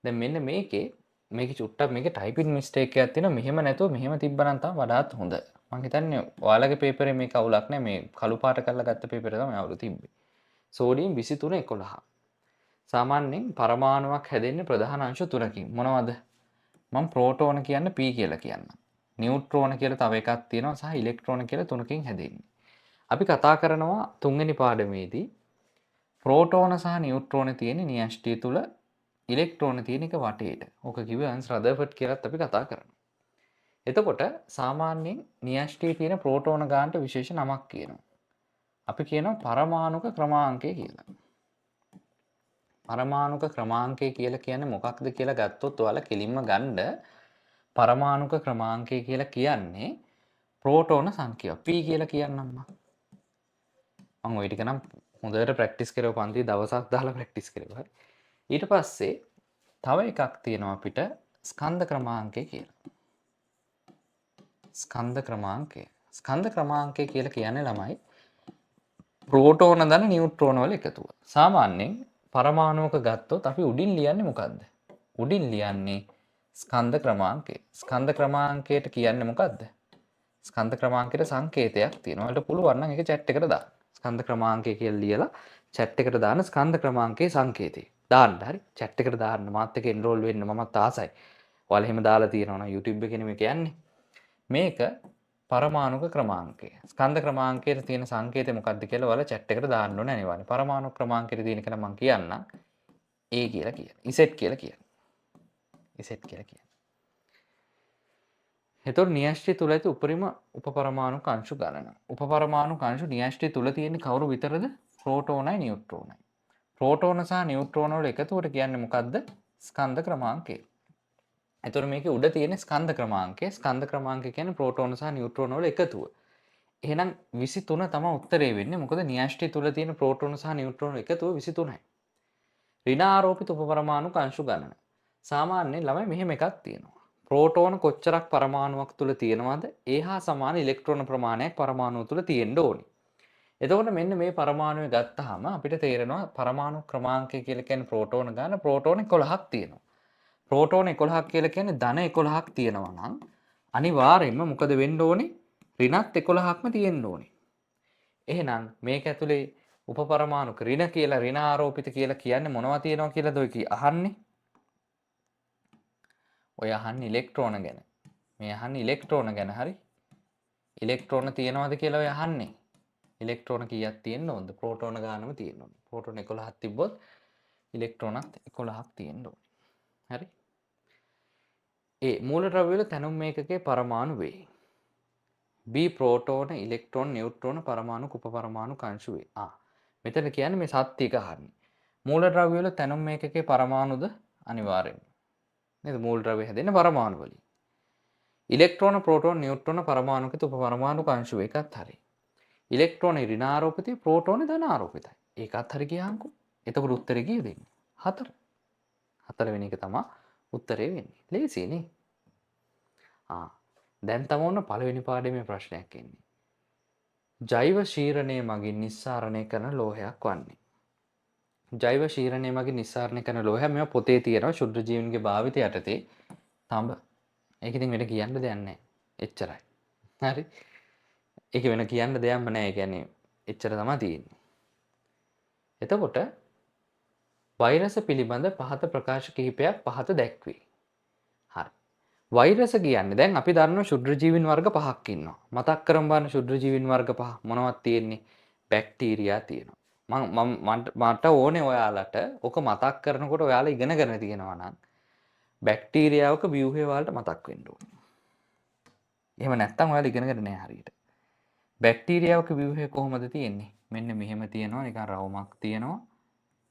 [SPEAKER 1] දැන් මෙන්න මේකේ චුට්ටක් මේකේ ටයිපින් මිස්ටේක් එකක් තියෙනවා. මෙහෙම නැතුව මෙහෙම තිබ්බනම් තමයි වඩාත් හොඳ. මං හිතන්නේ ඔයාලගේ පේපරේ මේක අවුලක් නැහැ. මේ කළු පාට කරලා ගත්ත පේපරේ තමයි අවුල තිබ්බේ. සෝඩියම් 23 11. සාමාන්‍යයෙන් පරමාණුවක් හැදෙන්නේ ප්‍රධාන අංශ තුනකින්. මොනවද? මම ප්‍රෝටෝන කියන්න P කියලා කියන්නම්. නියුට්‍රෝන කියලා තව එකක් තියෙනවා සහ ඉලෙක්ට්‍රෝන කියලා තුනකින් හැදෙන්නේ. අපි කතා කරනවා තුන්වෙනි පාඩමේදී ප්‍රෝටෝන සහ නියුට්‍රෝන තියෙන න්‍යෂ්ටිය තුල ඉලෙක්ට්‍රෝන තියෙන එක වටේට. ඕක කිව්වේ අන්ස් රදර්ෆර්ඩ් කියලාත් අපි කතා කරනවා. එතකොට සාමාන්‍යයෙන් න්‍යෂ්ටියේ තියෙන ප්‍රෝටෝන ගානට විශේෂ නමක් කියනවා. අපි කියනවා පරමාණුක ක්‍රමාංකය කියලා. පරමාණුක ක්‍රමාංකය කියලා කියන්නේ මොකක්ද කියලා ගත්තොත් ඔයාලා කෙලින්ම ගන්න පරමාණුක ක්‍රමාංකය කියලා කියන්නේ ප්‍රෝටෝන සංඛ්‍යාව. P කියලා කියන්නම් මම. ඔය ටික නම් හොඳට ප්‍රැක්ටිස් කරව පන්ති දවසක් දාලා ප්‍රැක්ටිස් කරනවා. හරි. ඊට පස්සේ තව එකක් තියෙනවා අපිට ස්කන්ධ ක්‍රමාංකය කියලා. ස්කන්ධ ක්‍රමාංකය. ස්කන්ධ ක්‍රමාංකය කියලා කියන්නේ ළමයි ප්‍රෝටෝන ධන නියුට්‍රෝන වල එකතුව. සාමාන්‍යයෙන් පරමාණුවක ගත්තොත් අපි උඩින් ලියන්නේ මොකද්ද? උඩින් ලියන්නේ ස්කන්ධ ක්‍රමාංකය. ස්කන්ධ ක්‍රමාංකයට කියන්නේ මොකද්ද? ස්කන්ධ ක්‍රමාංකයට සංකේතයක් තියෙනවා. ඔයාලට පුළුවන් නම් ඒක chat එකට දාන්න. ස්කන්ධ ක්‍රමාංකය කියලා ලියලා chat එකට දාන්න ස්කන්ධ ක්‍රමාංකයේ සංකේතය. දාන්න හරි. chat එකට දාන්න. මාත් එක්ක enroll වෙන්න මමත් ආසයි. ඔයාලා එහෙම දාලා තියෙනවා නම් YouTube එකේ නෙමෙයි කියන්නේ. මේක පරමාණුක ක්‍රමාංකය. ස්කන්ධ ක්‍රමාංකයේ තියෙන සංකේතය මොකක්ද කියලා ඔයාලා chat එකට දාන්න ඕනේ අනිවාර්යයෙන්. පරමාණු ක්‍රමාංකයේ තියෙන එක නම් මම කියන්නම්. A කියලා කියන්නේ. Z කියලා කියන්නේ. Z කියලා කියන්නේ. එතකොට න්‍යෂ්ටි තුල ඇති උපරිම උපපරමාණුක අංශු ගණන. උපපරමාණුක අංශු න්‍යෂ්ටි තුල තියෙන්නේ කවුරු විතරද? ප්‍රෝටෝනයි නියුට්‍රෝනයි. ප්‍රෝටෝන සහ නියුට්‍රෝන වල එකතුවට කියන්නේ මොකද්ද? ස්කන්ධ ක්‍රමාංකය. එතකොට මේකේ උඩ තියෙන ස්කන්ධ ක්‍රමාංකය. ස්කන්ධ ක්‍රමාංකය කියන්නේ ප්‍රෝටෝන සහ නියුට්‍රෝන වල එකතුව. එහෙනම් 23 තමයි උත්තරේ වෙන්නේ. මොකද න්‍යෂ්ටි තුල තියෙන ප්‍රෝටෝන සහ නියුට්‍රෝන එකතුව 23යි. ඍණාරෝපිත උපපරමාණුක අංශු ගණන. සාමාන්‍යයෙන් ළමයි මෙහෙම එකක් තියෙනවා. ප්‍රෝටෝන කොච්චරක් පරමාණුවක් තුල තියෙනවද? ඒ හා සමාන ඉලෙක්ට්‍රෝන ප්‍රමාණයක් පරමාණුව තුල තියෙන්න ඕනි. එතකොට මෙන්න මේ පරමාණුවේ ගත්තාම අපිට තේරෙනවා පරමාණු ක්‍රමාංකය කියලා කියන්නේ ප්‍රෝටෝන ගාන ප්‍රෝටෝන 11ක් තියෙනවා. ප්‍රෝටෝන 11ක් කියලා කියන්නේ ධන 11ක් තියෙනවා නම් අනිවාර්යයෙන්ම මොකද වෙන්න ඕනේ? ඍණත් 11ක්ම තියෙන්න ඕනේ. එහෙනම් මේක ඇතුලේ උපපරමාණුක ඍණ කියලා ඍණ ආරෝපිත කියලා කියන්නේ මොනවද තියෙනවා කියලාද ඔය අහන්නේ? ඔය අහන්නේ ඉලෙක්ට්‍රෝන ගැන. මේ අහන්නේ ඉලෙක්ට්‍රෝන ගැන හරි. ඉලෙක්ට්‍රෝන තියෙනවද කියලා ඔය අහන්නේ. ඉලෙක්ට්‍රෝන කීයක් තියෙන්න ඕනද? ප්‍රෝටෝන ගානම තියෙන්න ඕනේ. ප්‍රෝටෝන 11ක් තිබ්බොත් ඉලෙක්ට්‍රෝනත් 11ක් තියෙන්න ඕනේ. හරි. ඒ මූලද්‍රව්‍ය වල තැනුම් මේකකයේ පරමාණු වේ. B ප්‍රෝටෝන, ඉලෙක්ට්‍රෝන, නියුට්‍රෝන, පරමාණු, උපපරමාණු අංශු වේ. මෙතන කියන්නේ මේ සත්‍යක අහන්නේ. මූලද්‍රව්‍ය වල තැනුම් මේකකයේ පරමාණුද අනිවාර්යෙන්ම. නේද? මූලද්‍රව්‍ය හැදෙන්නේ පරමාණු වලින්. ඉලෙක්ට්‍රෝන, ප්‍රෝටෝන, නියුට්‍රෝන, පරමාණුකිත උපපරමාණු අංශු එකත් හරි. ඉලෙක්ට්‍රෝන ඍණාරෝපිතයි, ප්‍රෝටෝන ධනාරෝපිතයි. ඒකත් හරි කියහන්කෝ. එතකොට උත්තරේ කීයද වෙන්නේ? 4. 4 වෙනි එක තමයි උත්තරේ වෙන්නේ. ලේසියි නේ. දැන් තමයි ඔන්න පළවෙනි පාඩමේ ප්‍රශ්නයක් එන්නේ. ජෛව ශීරණය මගින් නිස්සාරණය කරන ලෝහයක් වන්නේ. ජෛව ශීරණය මගින් නිස්සාරණය කරන ලෝහය මේවා පොතේ තියෙනවා ශුද්ධ ජීවන්ගේ භාවිතය යටතේ. තඹ. ඒක ඉතින් වෙන කියන්න දෙයක් නැහැ. එච්චරයි. හරි. ඒක වෙන කියන්න දෙයක්ම නැහැ. ඒ කියන්නේ එච්චර තමයි තියෙන්නේ. එතකොට වෛරස පිළිබඳ පහත ප්‍රකාශ කිහිපයක් පහත දැක්වේ. හරි. වෛරස කියන්නේ දැන් අපි දන්නවා ක්ෂුද්‍ර ජීවීන් වර්ග 5ක් ඉන්නවා. මතක් කරන් බලන්න ක්ෂුද්‍ර ජීවීන් වර්ග 5 මොනවද තියෙන්නේ? බැක්ටීරියා තියෙනවා. මට ඕනේ ඔයාලට ඔක මතක් කරනකොට ඔයාලා ඉගෙනගෙන තියෙනවා නම් බැක්ටීරියාවක ව්‍යුහය වලට මතක් වෙන්න ඕනේ. එහෙම නැත්නම් ඔයාලා ඉගෙනගෙන නැහැ හරියට. බැක්ටීරියාවක ව්‍යුහය කොහොමද තියෙන්නේ? මෙන්න මෙහෙම තියෙනවා නිකන් රවුමක් තියෙනවා.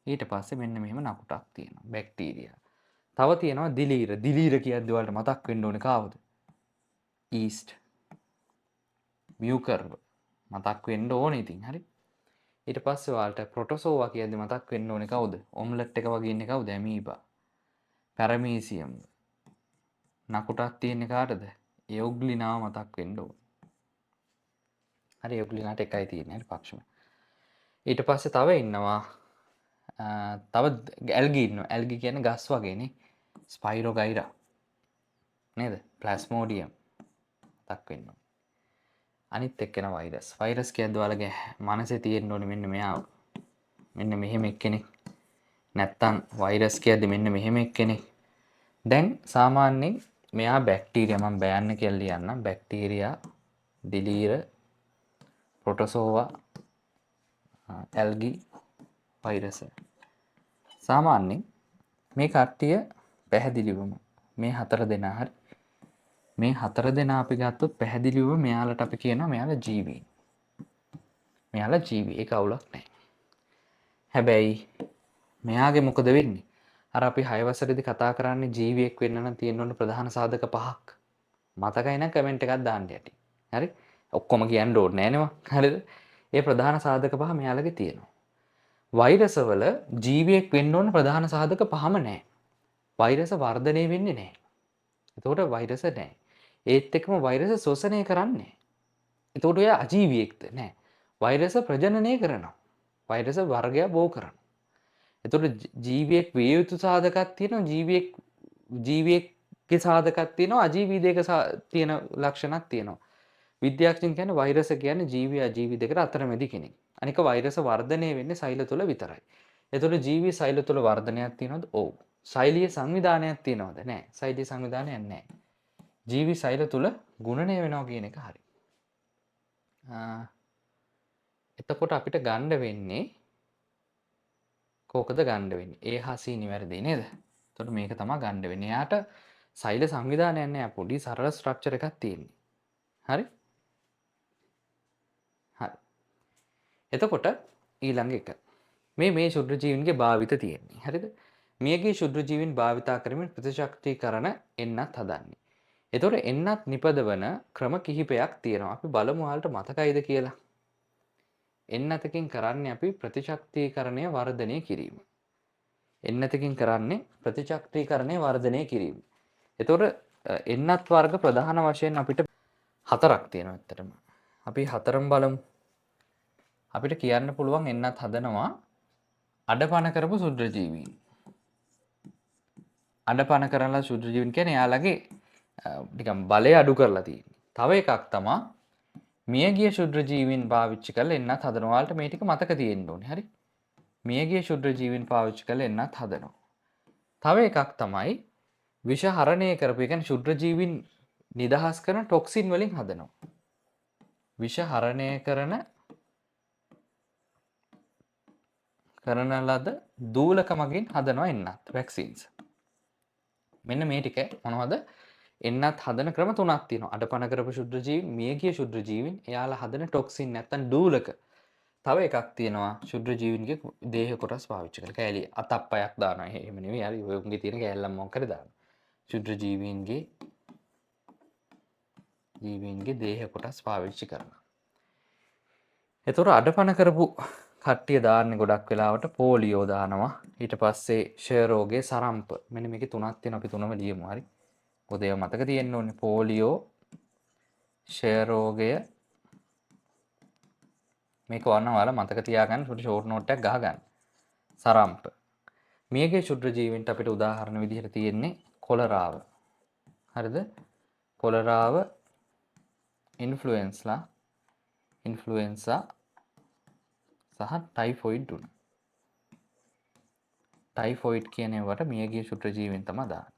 [SPEAKER 1] ඊට පස්සේ මෙන්න මෙහෙම නකුටක් තියෙනවා. බැක්ටීරියා. තව තියෙනවා දිලීර. දිලීර කියද්දි ඔයාලට මතක් වෙන්න ඕනේ කාවද? ඊස්ට්. මියුකර්ව. මතක් වෙන්න ඕනේ ඉතින් හරි. ඊට පස්සේ ඔයාලට ප්‍රොටෝසෝවා කියද්දි මතක් වෙන්න ඕනේ කවුද? ඔම්ලට් එක වගේ ඉන්නේ කවුද? ඇමීබා. පැරමීසියම්. නකුටක් තියෙන්නේ කාටද? එයුග්ලිනාව මතක් වෙන්න ඕනේ. හරි එයුග්ලිනාට එකයි තියෙන්නේ හරි පක්ෂම. ඊට පස්සේ තව ඉන්නවා තව ඇල්ගි ඉන්නවා. ඇල්ගි කියන්නේ ගස් වගේනේ. ස්පයිරෝගයිරා නේද? ප්ලාස්මෝඩියම් මතක් වෙන්න ඕනේ. අනිත් එක්කෙනා වෛරස්. වෛරස් කියද්දී ඔයාලගේ මනසේ තියෙන්න ඕනේ මෙන්න මෙයා. මෙන්න මෙහෙම එක්කෙනෙක්. නැත්තම් වෛරස් කියද්දී මෙන්න මෙහෙම එක්කෙනෙක්. දැන් සාමාන්‍යයෙන් මෙයා බැක්ටීරියා මම බයන්න කියලා ලියන්නම්. බැක්ටීරියා, දිලීර, ප්‍රොටෝසෝවා, ඇල්ගි, වෛරස. සාමාන්‍යයෙන් මේ කට්ටිය පැහැදිලිවම මේ 4 දෙනා හරි මේ 4 දෙනා අපි ගත්තොත් පැහැදිලිවම මෙයාලට අපි කියනවා මෙයාලා ජීවීන්. මෙයාලා ජීවී. ඒක අවුලක් නැහැ. හැබැයි මෙයාගේ මොකද වෙන්නේ? අර අපි 6 වසරේදී කතා කරන්නේ ජීවියෙක් වෙන්න නම් තියෙන්න ඕන ප්‍රධාන සාධක 5ක්. මතකයි නම් කමෙන්ට් එකක් දාන්න යටි. හරි? ඔක්කොම කියන්න ඕනේ නෑනේ මං. හරිද? ඒ ප්‍රධාන සාධක 5 මෙයාලගේ තියෙනවා. වෛරසවල ජීවියෙක් වෙන්න ඕන ප්‍රධාන සාධක 5ම නෑ. වෛරස වර්ධනය වෙන්නේ නෑ. එතකොට වෛරස නෑ. ඒත් එක්කම වෛරස ශෝෂණය කරන්නේ. එතකොට එයා අජීවියෙක්ද? නෑ. වෛරස ප්‍රජනනය කරනවා. වෛරස වර්ගයක් බෝ කරනවා. එතකොට ජීවියෙක් විය යුතු සාධකයක් තියෙනවා ජීවියෙක්ගේ සාධකයක් තියෙනවා අජීවී දෙක තියෙන ලක්ෂණක් තියෙනවා. විද්‍යාඥයන් කියන්නේ වෛරස කියන්නේ ජීවි අජීවි දෙකට අතරමැදි කෙනෙක්. අනික වෛරස වර්ධනය වෙන්නේ සෛල තුළ විතරයි. එතකොට ජීවි සෛල තුළ වර්ධනයක් තියෙනවද? ඔව්. සෛලීය සංවිධානයක් තියෙනවද? නැහැ. සෛලීය සංවිධානයක් නැහැ. ජීවි සෛල තුළ ගුණණය වෙනවා කියන එක හරි. එතකොට අපිට ගන්න වෙන්නේ කෝකද ගන්න වෙන්නේ? ඒ හා සී නිවැරදි නේද? එතකොට මේක තමයි ගන්න වෙන්නේ. එයාට සෛල සංවිධානයක් නැහැ. පොඩි සරල ස්ට්‍රක්චර් එකක් තියෙන්නේ. හරි? හරි. එතකොට ඊළඟ එක. මේ ශුද්‍ර ජීවීන්ගේ භාවිත තියෙන්නේ. හරිද? මියගිය ශුද්‍ර ජීවීන් භාවිතා කරමින් ප්‍රතිශක්තිකරණ එන්නත් හදන්නේ. එතකොට එන්නත් නිපදවන ක්‍රම කිහිපයක් තියෙනවා. අපි බලමු ඔයාලට මතකයිද කියලා. එන්නතකින් කරන්නේ අපි ප්‍රතිශක්තිකරණය වර්ධනය කිරීම. එන්නතකින් කරන්නේ ප්‍රතිශක්තිකරණය වර්ධනය කිරීම. එතකොට එන්නත් වර්ග ප්‍රධාන වශයෙන් අපිට 4ක් තියෙනවා ඇත්තටම. අපි 4ම බලමු. අපිට කියන්න පුළුවන් එන්නත් හදනවා අඩපණ කරපු ශුද්‍ර ජීවීන්. අඩපණ කරලා ශුද්‍ර ජීවීන් කියන්නේ එයාලගේ නිකන් බලය අඩු කරලා තියෙන්නේ. තව එකක් තමයි මියගිය ශුද්‍ර ජීවීන් පාවිච්චි කරලා එන්නත් හදනවා. ඔයාලට මේ ටික මතක තියෙන්න ඕනේ. හරි? මියගිය ශුද්‍ර ජීවීන් පාවිච්චි කරලා එන්නත් හදනවා. තව එකක් තමයි විෂ හරණය කරපු, ඒ කියන්නේ ශුද්‍ර ජීවීන් නිදහස් කරන ටොක්සින් වලින් හදනවා. විෂ හරණය කරන ලද දූලක මගින් හදනවා එන්නත් වැක්සින්ස්. මෙන්න මේ ටික මොනවද? එන්නත් හදන ක්‍රම 3ක් තියෙනවා. අඩපණ කරපු ශුද්‍ර ජීවීන්, මියගිය ශුද්‍ර ජීවීන්, එයාලා හදන ටොක්සින් නැත්තම් දූලක. තව එකක් තියෙනවා ශුද්‍ර ජීවීන්ගේ දේහ කොටස් පාවිච්චි කරලා. කෑලි අතප්පයක් දානවා. එහෙම නෙවෙයි. හරි ඔය උන්ගේ තියෙන කෑල්ලම් මොකක් කරේ දානවා. ශුද්‍ර ජීවීන්ගේ දේහ කොටස් පාවිච්චි කරනවා. එතකොට අඩපණ කරපු කට්ටිය දාන්නේ ගොඩක් වෙලාවට පෝලියෝ දානවා. ඊට පස්සේ ෂය රෝගේ සරම්ප. මෙන්න මේකේ 3ක් තියෙනවා. අපි 3ම ලියමු. හරි. මොකද ඒවා මතක තියෙන්න ඕනේ. පෝලියෝ, ෂය රෝගය. මේක වන්න ඔයාලා මතක තියාගන්න පොඩි ෂෝට් නෝට් එකක් ගහගන්න. සරම්ප. මියගේ ශුද්‍ර ජීවීන්ට අපිට උදාහරණ විදිහට තියෙන්නේ කොලරාව. හරිද? කොලරාව, ඉන්ෆ්ලුවෙන්සා, සහ ටයිෆොයිඩ් උණ. ටයිෆොයිඩ් කියන ඒවට මියගිය ශුද්‍ර ජීවීන් තමයි දාන්නේ.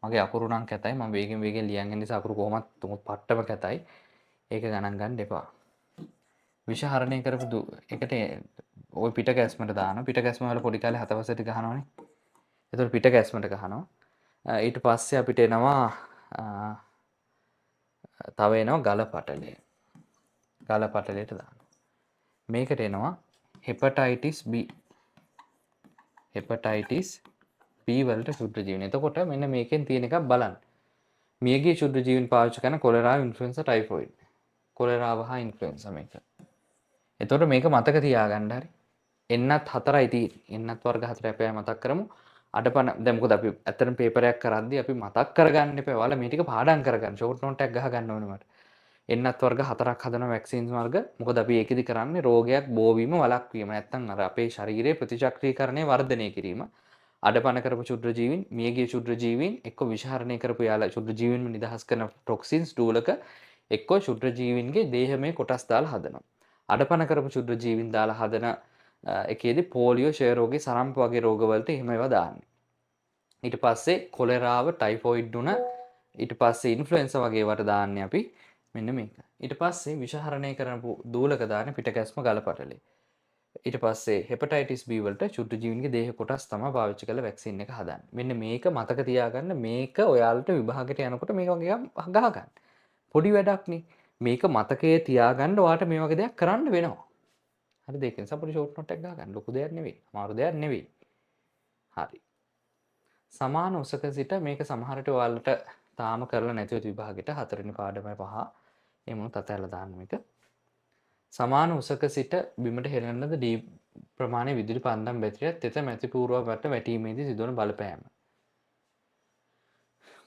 [SPEAKER 1] මගේ අකුරු නම් කැතයි. මම වේගෙන් ලියන් යන නිසා අකුරු කොහොමත් පට්ටම කැතයි. ඒක ගණන් ගන්න එපා. විෂ හරණය කරපු එකට ওই පිට ගැස්මට දානවා. පිට ගැස්ම වල පොඩි කාලේ 7 වසරට ගහනවනේ. ඒතකොට පිට ගැස්මට ගහනවා. ඊට පස්සේ අපිට එනවා තව එනවා ගල පටලය. ගල පටලයට දානවා. මේකට එනවා හෙපටයිටිස් B. හෙපටයිටිස් B වලට ශුද්‍ර ජීවීන්. එතකොට මෙන්න මේකෙන් තියෙන එකක් බලන්න. මියගිය ශුද්‍ර ජීවීන් පාවිච්චි කරන කොලෙරා, ඉන්ෆ්ලුවෙන්සා, ටයිෆොයිඩ්. කොලෙරාව හා ඉන්ෆ්ලුවෙන්සා මේක. එතකොට මේක මතක තියාගන්න හරි. එන්නත් 4යි තියෙන්නේ. එන්නත් වර්ග 4යි අපි මතක් කරමු. අඩපණ දැන් මොකද අපි ඇත්තටම පේපර් එකක් කරද්දී අපි මතක් කරගන්න එපා. ඔයාලා මේ ටික පාඩම් කරගන්න. ෂෝට් නෝට් එකක් ගහගන්න ඕනේ මට. එන්නත් වර්ග 4ක් හදන වැක්සින්ස් වර්ග. මොකද අපි ඒකෙදි කරන්නේ රෝගයක් බෝවීම වළක්වීම. නැත්තම් අර අපේ ශරීරයේ ප්‍රතිචක්‍රීකරණය වර්ධනය කිරීම. අඩපණ කරපු ශුද්‍ර ජීවීන්, මියගිය ශුද්‍ර ජීවීන් එක්ක විෂහරණය කරපු යාලා ශුද්‍ර ජීවීන්ව නිදහස් කරන ටොක්සින්ස් ඩූලක එක්ක ශුද්‍ර ජීවීන්ගේ දේහමය කොටස් දාලා හදනවා. අඩපණ කරපු ශුද්‍ර ජීවීන් දාලා හදන එකේදී පෝලියෝ, ක්ෂය රෝගේ, සරම්ප වගේ රෝගවලට එහෙම ඒවා දාන්නේ. ඊට පස්සේ කොලෙරාව, ටයිෆොයිඩ් උණ, ඊට පස්සේ ඉන්ෆ්ලුවෙන්සා වගේ ඒවාට දාන්නේ අපි මෙන්න මේක. ඊට පස්සේ විෂහරණය කරපු දූලක දාන්නේ පිටකැස්ම ගලපටලේ. ඊට පස්සේ හෙපටයිටිස් B වලට ශුද්‍ර ජීවීන්ගේ දේහ කොටස් තමයි පාවිච්චි කරලා වැක්සින් එක හදන්නේ. මෙන්න මේක මතක තියාගන්න. මේක ඔයාලට විභාගයට යනකොට මේක වගේ ගහගන්න. පොඩි වැඩක්නේ. මේක මතකයේ තියාගන්න ඔයාලට මේ වගේ දෙයක් කරන්න වෙනවා. හරිද? ඒක නිසා පොඩි ෂෝට් නෝට් එකක් ගහගන්න. ලොකු දෙයක් නෙවෙයි. අමාරු දෙයක් නෙවෙයි. හරි. සමාන උසක සිට මේක සමහරට ඔයාලට තාම කරලා නැතිව විභාගෙට 4 වෙනි පාඩමයි 5. එමුණු තතැල්ල දාන්න මේක. සමාන උසක සිට බිමට හෙළන ලද ඩී ප්‍රමාණය විදුලි පන්දම් බැටරියක් තෙත මැති පූර්වවට වැටීමේදී සිදුවන බලපෑම.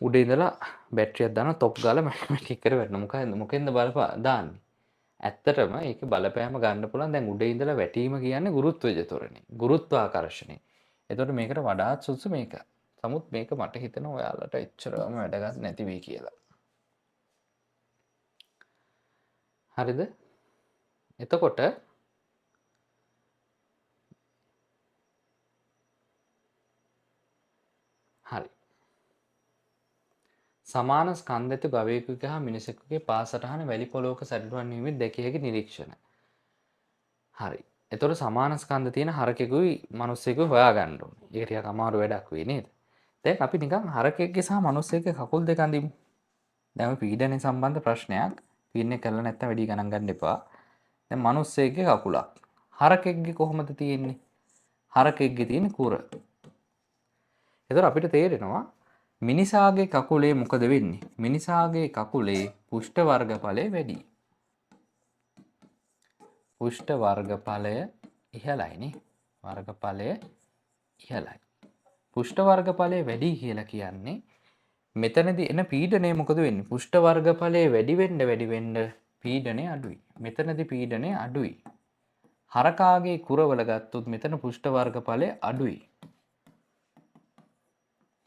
[SPEAKER 1] උඩ ඉඳලා බැටරියක් දාන තොප් ගාලා මැටි එකට වැටෙනවා. මොකෙන්ද දාන්නේ? ඇත්තටම ඒක බලපෑම ගන්න පුළුවන්. දැන් උඩ ඉඳලා වැටීම කියන්නේ ගුරුත්වජ ත්වරණය. ගුරුත්වාකර්ෂණය. එතකොට මේකට වඩාත් සුදුසු මේක. නමුත් මේක මට හිතෙනවා ඔයාලට එච්චරම වැදගත් නැති වෙයි කියලා. හරිද? එතකොට හරි. සමාන ස්කන්ධ ඇති ගවයෙකුගේ හා මිනිසෙකුගේ පාසටහන වැලි පොලොවක සැරිසුම් වීමෙන් දැකිය හැකි නිරීක්ෂණ. හරි. එතකොට සමාන ස්කන්ධ තියෙන හරකෙකුයි මිනිස්සෙකුයි හොයාගන්න ඕනේ. ඒක ටිකක් අමාරු වැඩක් වෙයි නේද? දැන් අපි නිකන් හරකෙක්ගේ සහ මිනිස්සෙක්ගේ කකුල් දෙක අඳිමු. දැන් පීඩනය සම්බන්ධ ප්‍රශ්නයක්. පීඩනය කළා නැත්නම් වැඩි ගණන් ගන්න එපා. දැන් මිනිස්සෙක්ගේ කකුලක්. හරකෙක්ගේ කොහොමද තියෙන්නේ? හරකෙක්ගේ තියෙන කුර. එතකොට අපිට තේරෙනවා මිනිසාගේ කකුලේ මොකද වෙන්නේ? මිනිසාගේ කකුලේ පුෂ්ඨ වර්ගඵලය වැඩි. පුෂ්ඨ වර්ගඵලය ඉහළයිනේ. වර්ගඵලය ඉහළයි. පුෂ්ඨ වර්ගඵලය වැඩි කියලා කියන්නේ මෙතනදී එන පීඩනය මොකද වෙන්නේ? පුෂ්ඨ වර්ගඵලය වැඩි වෙන්න පීඩනය අඩුයි. මෙතනදී පීඩනය අඩුයි. හරකාගේ කුරවල ගත්තොත් මෙතන පුෂ්ඨ වර්ගඵලය අඩුයි.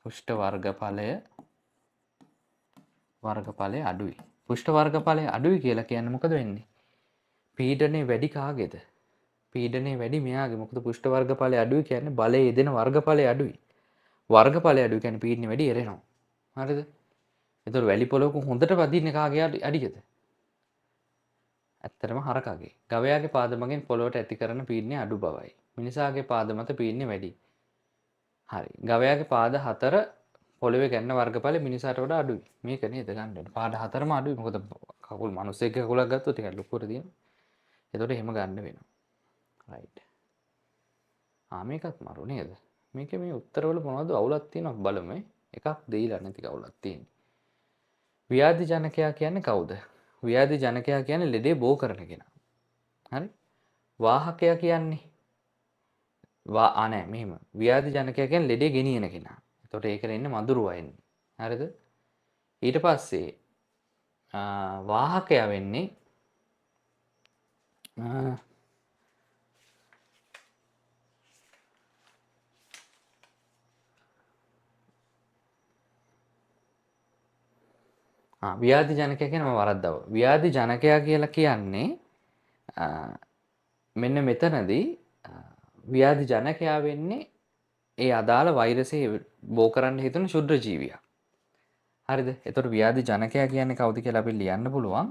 [SPEAKER 1] පුෂ්ඨ වර්ගඵලය අඩුයි. පුෂ්ඨ වර්ගඵලය අඩුයි කියලා කියන්නේ මොකද වෙන්නේ? පීඩනය වැඩි කාගේද? පීඩනය වැඩි මෙයාගේ. මොකද පුෂ්ඨ වර්ගඵලය අඩුයි කියන්නේ බලය යෙදෙන වර්ගඵලය අඩුයි. වර්ගඵලය අඩුයි කියන්නේ පීඩනය වැඩි එරෙනවා. හරිද? එතකොට වැලි පොලොවක හොඳට වදින්නේ කාගේ අඩියද? ඇත්තටම හරකාගේ. ගවයාගේ පාද මගින් පොළොවට ඇති කරන පීඩනය අඩු බවයි. මිනිසාගේ පාද මත පීඩනය වැඩි. හරි. ගවයාගේ පාද 4 පොළවේ ගන්න වර්ගඵලය මිනිසාට වඩා අඩුයි. මේක නේද ගන්න ඕනේ. පාද 4ම අඩුයි. මොකද කකුල් මිනිස්සෙක්ගේ කකුලක් ගත්තොත් ටිකක් ලොකුවට තියෙනවා. එතකොට එහෙම ගන්න වෙනවා. රයිට්. මේකත් මරු නේද? මේකේ මේ උත්තරවල මොනවද අවුලක් තියෙනවද බලමු. එකක් දෙයිලා නැති අවුලක් තියෙන්නේ. ව්‍යාධි ජනකයා කියන්නේ කවුද? ව්‍යාධි ජනකයා කියන්නේ ලෙඩේ බෝ කරන කෙනා. හරි? වාහකයා කියන්නේ නෑ මෙහෙම. ව්‍යාධි ජනකයා කියන්නේ ලෙඩේ ගෙනියන කෙනා. එතකොට ඒකේ ඉන්නේ මදුරුවා එන්නේ. හරිද? ඊට පස්සේ වාහකයා වෙන්නේ ව්‍යාධි ජනකයා කියන මම වරද්දව. ව්‍යාධි ජනකයා කියලා කියන්නේ මෙන්න මෙතනදී ව්‍යාධි ජනකයා වෙන්නේ ඒ අදාළ වෛරසය බෝ කරන්න හිතන ශුද්‍ර ජීවියා. හරිද? එතකොට ව්‍යාධි ජනකයා කියන්නේ කවුද කියලා අපි ලියන්න පුළුවන්.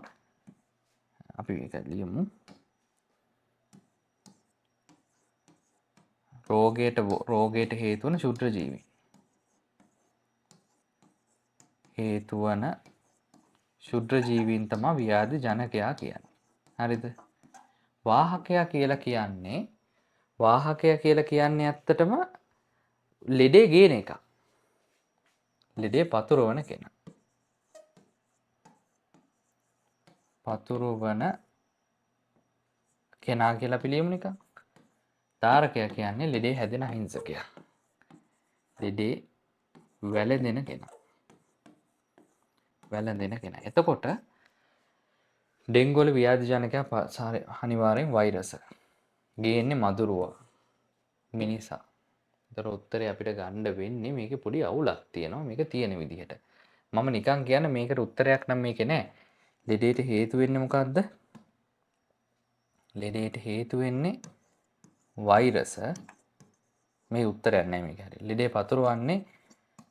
[SPEAKER 1] අපි මේක ලියමු. රෝගයට හේතු වන ශුද්‍ර ජීවි. හේතු වන ශුද්‍ර ජීවීන් තමයි ව්‍යාධි ජනකයා කියන්නේ. හරිද? වාහකයා කියලා කියන්නේ ඇත්තටම ලෙඩේ ගේන එක. ලෙඩේ පතුරවන කෙනා. පතුරවන කෙනා කියලා පිළියමු නිකන්. තාරකයා කියන්නේ ලෙඩේ හැදෙන අහිංසකයා. ලෙඩේ වැළඳෙන කෙනා. එතකොට ඩෙන්ගු වල ව්‍යාධි ජනකයා අනිවාර්යෙන් වෛරස. ගේන්නේ මදුරුවා. මිනිසා. ඒතර උත්තරේ අපිට ගන්න වෙන්නේ මේකේ පොඩි අවුලක් තියෙනවා මේක තියෙන විදිහට. මම නිකන් කියන්නේ මේකට උත්තරයක් නම් මේකේ නෑ. ලෙඩේට හේතු වෙන්නේ මොකද්ද? ලෙඩේට හේතු වෙන්නේ වෛරස. මේ උත්තරයක් නෑ මේක හරිය. ලෙඩේ පතුරවන්නේ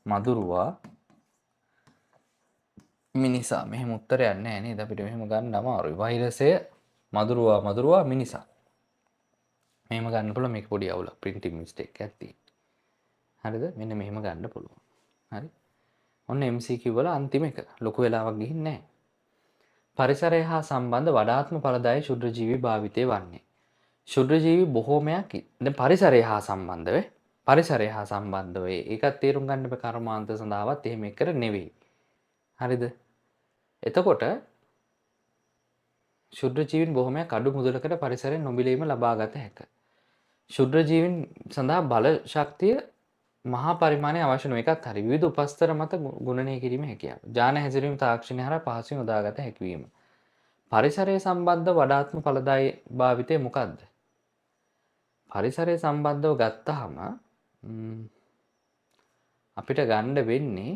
[SPEAKER 1] මදුරුවා මිනිසා. මෙහෙම උත්තරයක් නෑ නේද? අපිට මෙහෙම ගන්න අමාරුයි. වෛරසය මදුරුවා මිනිසා. මෙහෙම ගන්න පුළුවන් මේක පොඩි අවුලක්. printing mistake එකක් තියෙනවා. හරිද? මෙන්න මෙහෙම ගන්න පුළුවන්. හරි. ඔන්න MCQ වල අන්තිම එක. ලොකු වෙලාවක් ගිහින් නැහැ. පරිසරය හා සම්බන්ධ වඩාත්ම ඵලදායී ශුද්‍ර ජීවි භාවිතේ වන්නේ. ශුද්‍ර ජීවි බොහෝමයක් දැන් පරිසරය හා සම්බන්ධව ඒකත් තේරුම් ගන්න බෑ කර්මාන්ත සඳහාවත් එහෙම එකට නෙවෙයි. හරිද? එතකොට ශුද්‍ර ජීවීන් බොහෝමයක් අඩු මුදලකට පරිසරයෙන් නොමිලේම ලබා ගත හැකිය. ශුද්‍ර ජීවීන් සඳහා බල ශක්තිය මහා පරිමාණයේ අවශ්‍ය නො එකත් හරි විවිධ උපස්තර මත ගුණනය කිරීමේ හැකියාව. ඥාන හැසිරීම තාක්ෂණය හරහා පහසුවෙන් යොදාගත හැකි වීම. පරිසරය සම්බන්ධ වඩාත්ම ඵලදායී භාවිතය මොකක්ද? පරිසරය සම්බන්ධව ගත්තාම අපිට ගන්න වෙන්නේ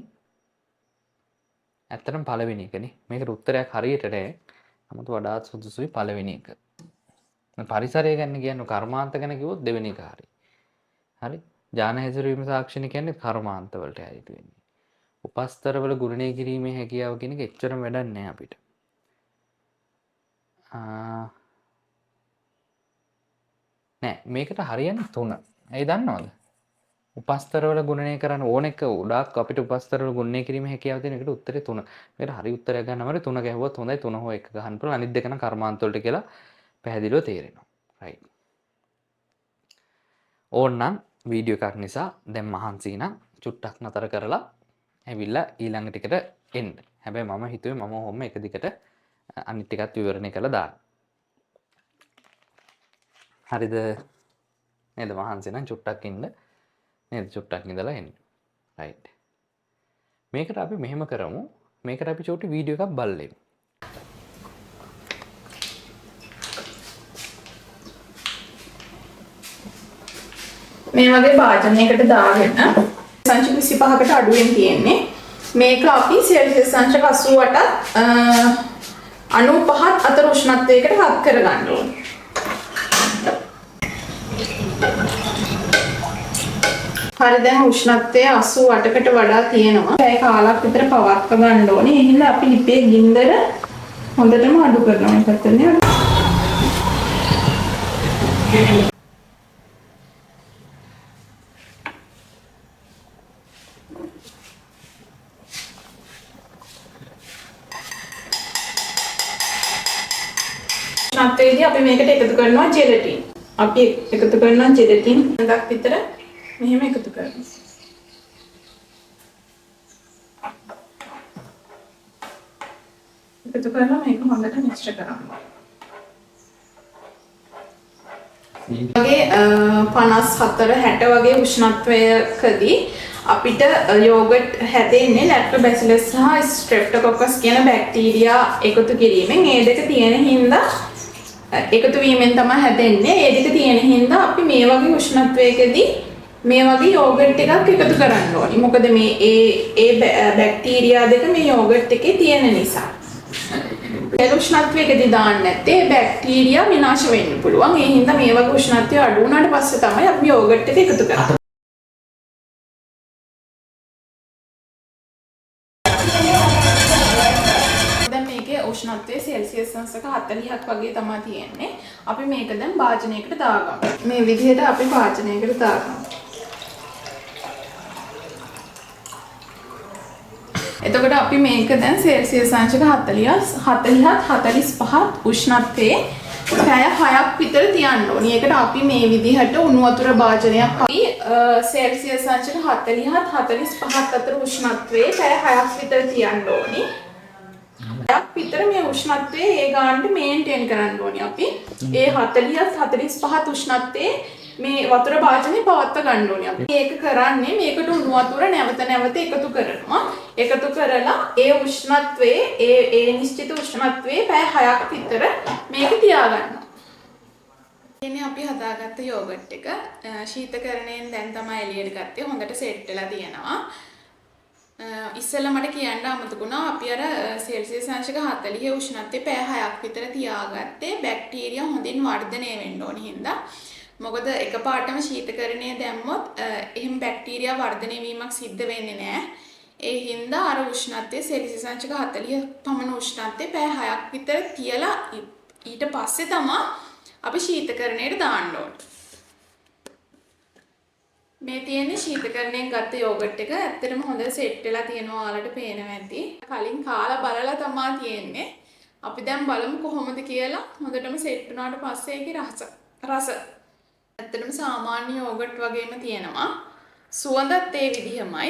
[SPEAKER 1] ඇත්තටම පළවෙනි එකනේ. මේකට උත්තරයක් හරියට නැහැ. නමුත් වඩාත් සුදුසුයි පළවෙනි එක. පරිසරය ගැන කියන්නේ කර්මාන්ත ගැන කිව්වොත් දෙවෙනි එක හරි. හරි? ඥාන හැසිරීම තාක්ෂණ කියන්නේ කර්මාන්ත වලට ඇයිතු වෙන්නේ. උපස්තරවල ගුණනය කිරීමේ හැකියාව කියන එක එච්චරම වැඩක් නැහැ අපිට. නෑ මේකට හරියන්නේ 3. ඇයි දන්නවද? උපස්තරවල ගුණනය කරන්න ඕන එක උඩක් අපිට උපස්තරවල ගුණනය කිරීමේ හැකියාව තියෙන එකට උත්තරේ 3. මේකට හරි උත්තරයක් ගන්නම 3 ගැහුවොත් හොඳයි 3 හෝ 1 ගන්න පුළුවන්. අනිත් දෙක නම් කර්මාන්ත වලට කියලා පැහැදිලිව තේරෙනවා. රයිට්. ඕන්නම් වීඩියෝ එකක් නිසා දැන් මහන්සි නම් චුට්ටක් නතර කරලා ඇවිල්ලා ඊළඟ ටිකට එන්න. හැබැයි මම හිතුවේ මම ඔහොම එක දිගට අනිත් ටිකත් විවරණය කරලා දාන්න. හරිද? නේද? මහන්සි නම් චුට්ටක් ඉන්න. නේද? චුට්ටක් ඉඳලා එන්න. රයිට්. මේකට අපි මෙහෙම කරමු. මේකට අපි චූටි වීඩියෝ එකක් බලමු.
[SPEAKER 2] මේ වගේ භාජනයකට දාගෙන සංච 25කට අඩුවෙන් තියෙන්නේ. මේක අපි සෙල්සියස් අංශක 88ත් 95ත් අතර උෂ්ණත්වයකට හත් කරගන්න ඕනේ. හරි දැන් උෂ්ණත්වය 88කට වඩා තියෙනවා. ඒක කාලක් විතර පවත්ව ගන්න ඕනේ. ඒ හින්දා අපි ලිපේ ගින්දර හොඳටම අඩු කරනවා. ඒකත් නේ. උෂ්ණත්වයේදී අපි මේකට එකතු කරනවා ජෙලටින්. අපි එකතු කරනවා ජෙලටින් හඳක් විතර මෙහෙම එකතු කරනවා. එකතු කරලා මේක හොඳට මිශ්‍ර කරනවා. වගේ 54 60 වගේ උෂ්ණත්වයකදී අපිට යෝගට් හැදෙන්නේ ලැක්ටෝබැසිලස් සහ ස්ට්‍රෙප්ටොකොකස් කියන බැක්ටීරියා එකතු කිරීමෙන් ඒ දෙක තියෙන හින්දා එකතු වීමෙන් තමයි හැදෙන්නේ. ඒ දෙක තියෙන හින්දා අපි මේ වගේ උෂ්ණත්වයකදී මේ වගේ යෝගට් එකක් එකතු කරන්න ඕනේ. මොකද මේ ඒ බැක්ටීරියා දෙක මේ යෝගට් එකේ තියෙන නිසා. ඉහළ උෂ්ණත්වයකදී දාන්න නැත්තේ බැක්ටීරියා විනාශ වෙන්න පුළුවන්. ඒ හින්දා මේ වගේ උෂ්ණත්වය අඩු වුණාට පස්සේ තමයි අපි යෝගට් එක එකතු කරන්නේ. දැන් මේකේ උෂ්ණත්වය සෙල්සියස් අංශක 40ක් වගේ තමයි තියෙන්නේ. අපි මේක දැන් භාජනයකට දාගමු. මේ විදිහට අපි භාජනයකට දාගමු. එතකොට අපි මේක දැන් සෙල්සියස් අංශක 45 උෂ්ණත්වයේ පැය 6ක් විතර තියන්න ඕනි. ඒකට අපි මේ විදිහට උණු වතුර භාජනයක් අපි සෙල්සියස් අංශක 45 අතර උෂ්ණත්වයේ පැය 6ක් විතර තියන්න ඕනි. යක් විතර මේ උෂ්ණත්වයේ ඒ ගානට මේන්ටේන් කරන්න ඕනි අපි. ඒ 45 උෂ්ණත්වයේ මේ වතුර භාජනේ පවත්වා ගන්න ඕනි අපි. මේක කරන්නේ මේකට උණු වතුර නැවත නැවත එකතු කරනවා. එකතු කරලා ඒ උෂ්ණත්වයේ ඒ නිශ්චිත උෂ්ණත්වයේ පැය 6ක් විතර මේක තියාගන්නවා. ඉන්නේ අපි හදාගත්ත යෝගට් එක ශීතකරණයෙන් දැන් තමයි එළියට ගත්තේ. හොඳට සෙට් වෙලා තියෙනවා. ඉස්සෙල්ලා මට කියන්න අමතකුණා අපි අර සෙල්සියස් අංශක 40 උෂ්ණත්වයේ පැය 6ක් විතර තියාගත්තේ බැක්ටීරියා හොඳින් වර්ධනය වෙන්න ඕන හින්දා. මොකද එකපාරටම ශීතකරණයේ දැම්මොත් එහෙම බැක්ටීරියා වර්ධනය වීමක් සිද්ධ වෙන්නේ නැහැ. ඒ හින්දා අර උෂ්ණත්වයේ සෙල්සියස් අංශක 40 පමණ උෂ්ණත්වයේ පැය 6ක් විතර තියලා ඊට පස්සේ තමයි අපි ශීතකරණයට දාන්න ඕනේ. මේ තියෙන්නේ ශීතකරණයෙන් ගත්ත යෝගට් එක. ඇත්තටම හොඳට සෙට් වෙලා තියෙනවා. ඔයාලට පේනවා ඇති. කලින් කාලා බලලා තමයි තියෙන්නේ. අපි දැන් බලමු කොහොමද කියලා. හොඳටම සෙට් වුණාට පස්සේ ඒකේ රස ඇත්තටම සාමාන්‍ය යෝගට් වගේම තියෙනවා. සුවඳත් ඒ විදිහමයි.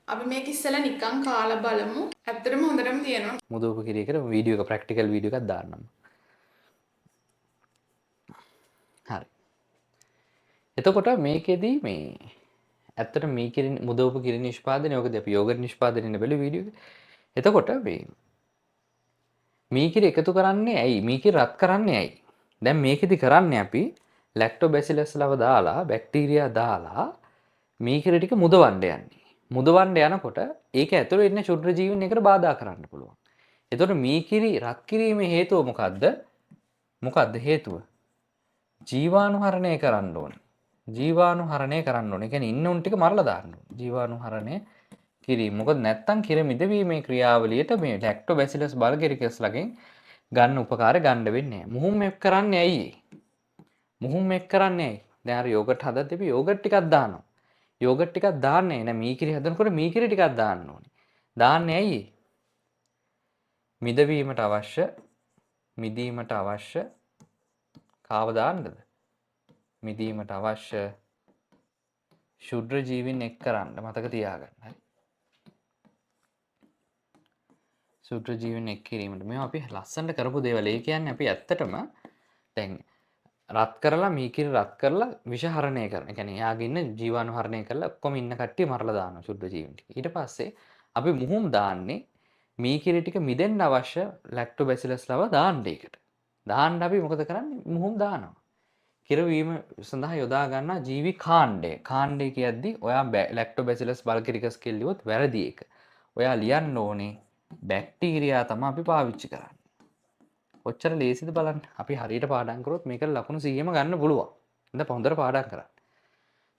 [SPEAKER 2] අපි මේක ඉස්සෙල්ලා නිකන් කාලා බලමු. ඇත්තටම හොඳටම තියෙනවා.
[SPEAKER 1] මුදෝප කිරීකර වීඩියෝ එක ප්‍රැක්ටිකල් වීඩියෝ එකක් දාන්නම්. හරි. එතකොට මේකෙදී මේ ඇත්තට මේ කිරි මුදෝප කිරි නිෂ්පාදනය ඔකද අපි යෝගට් නිෂ්පාදනය බැලු වීඩියෝ එක. එතකොට මේ කිරි එකතු කරන්නේ ඇයි? මේ කිරි රත් කරන්නේ ඇයි? දැන් මේකෙදි කරන්නේ අපි ලැක්ටෝබැසිලස් ලව දාලා බැක්ටීරියා දාලා මේ කිරි ටික මුදවන්න යන්නේ. මුදවන්න යනකොට ඒක ඇතුළේ ඉන්න ශුද්‍ර ජීවීන් එකට බාධා කරන්න පුළුවන්. එතකොට මේ කිරි රත් කිරීමේ හේතුව මොකද්ද? මොකද්ද හේතුව? ජීවාණුහරණය කරන්න ඕනේ. ජීවාණුහරණය කරන්න ඕනේ. ඒ කියන්නේ ඉන්න උන් ටික මරලා දාන්න ඕනේ. ජීවාණුහරණය කිරීම. මොකද නැත්තම් කිර මිදවීමේ ක්‍රියාවලියට මේ ලැක්ටෝබැසිලස් බල්ගරිකස්ලගෙන් ගන්න උපකාර ගන්න වෙන්නේ නැහැ. මුහුම් මෙක් කරන්නේ ඇයි? මුහුම් මෙක් කරන්නේ ඇයි? දැන් අර යෝගට් හදද්දී අපි යෝගට් ටිකක් දානවා. යෝගට් ටිකක් දාන්නේ නැහැ. මීකිරි හදනකොට මීකිරි ටිකක් දාන්න ඕනේ. දාන්නේ ඇයි? මිදවීමට අවශ්‍ය මිදීමට අවශ්‍ය කාව දාන්නද? මිදීමට අවශ්‍ය ශුද්‍ර ජීවීන් එක් කරන්න මතක තියාගන්න. හරි. ශුද්‍ර ජීවීන් එක් කිරීමට මේවා අපි ලස්සනට කරපු දේවල්. ඒ කියන්නේ අපි ඇත්තටම දැන් රත් කරලා මීකිරි රත් කරලා විෂහරණය කරන. ඒ කියන්නේ යාගේ ඉන්න ජීවාණු හරණය කරලා ඔක්කොම ඉන්න කට්ටිය මරලා දානවා ශුද්ධ ජීවීන් ටික. ඊට පස්සේ අපි මුහුම් දාන්නේ මීකිරි ටික මිදෙන්න අවශ්‍ය ලැක්ටෝබැසිලස් ලව දාන්න ඒකට. දාන්න අපි මොකද කරන්නේ? මුහුම් දානවා. කිරවීම සඳහා යොදා ගන්නා ජීවි කාණ්ඩය. කාණ්ඩය කියද්දී ඔයා ලැක්ටෝබැසිලස් බල්ගරිකස් කිල්ලුවොත් වැරදි එක. ඔයා ලියන්න ඕනේ බැක්ටීරියා තමයි අපි පාවිච්චි කරන්නේ. කොච්චර ලේසිද බලන්න. අපි හරියට පාඩම් කරොත් මේකට ලකුණු 100ම ගන්න පුළුවන්. ඉතින් හොඳට පාඩම් කරන්න.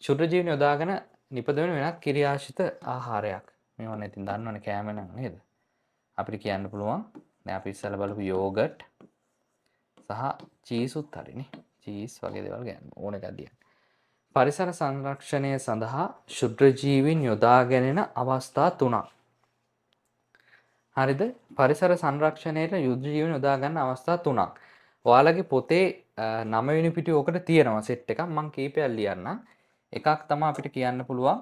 [SPEAKER 1] ශුද්‍ර ජීවන යොදාගෙන නිපදවන වෙනත් කිරියාශිත ආහාරයක්. මේවා නැතිනම් දන්නවනේ කෑම නම් නේද? අපිට කියන්න පුළුවන්. දැන් අපි ඉස්සෙල්ලා බලපු යෝගට් සහ චීස් උත් හරිනේ. චීස් වගේ දේවල් ගන්න ඕන එකක් දියන්න. පරිසර සංරක්ෂණය සඳහා ශුද්‍ර ජීවීන් යොදා ගැනෙන අවස්ථා 3ක්. හරිද? පරිසර සංරක්ෂණයට ශුද්‍ර ජීවීන් යොදා ගන්න අවස්ථා 3ක්. ඔයාලගේ පොතේ 9 වෙනි පිටුවේ ඔකට තියෙනවා සෙට් එකක්. මම කීපයක් ලියන්නම්. එකක් තමයි අපිට කියන්න පුළුවන්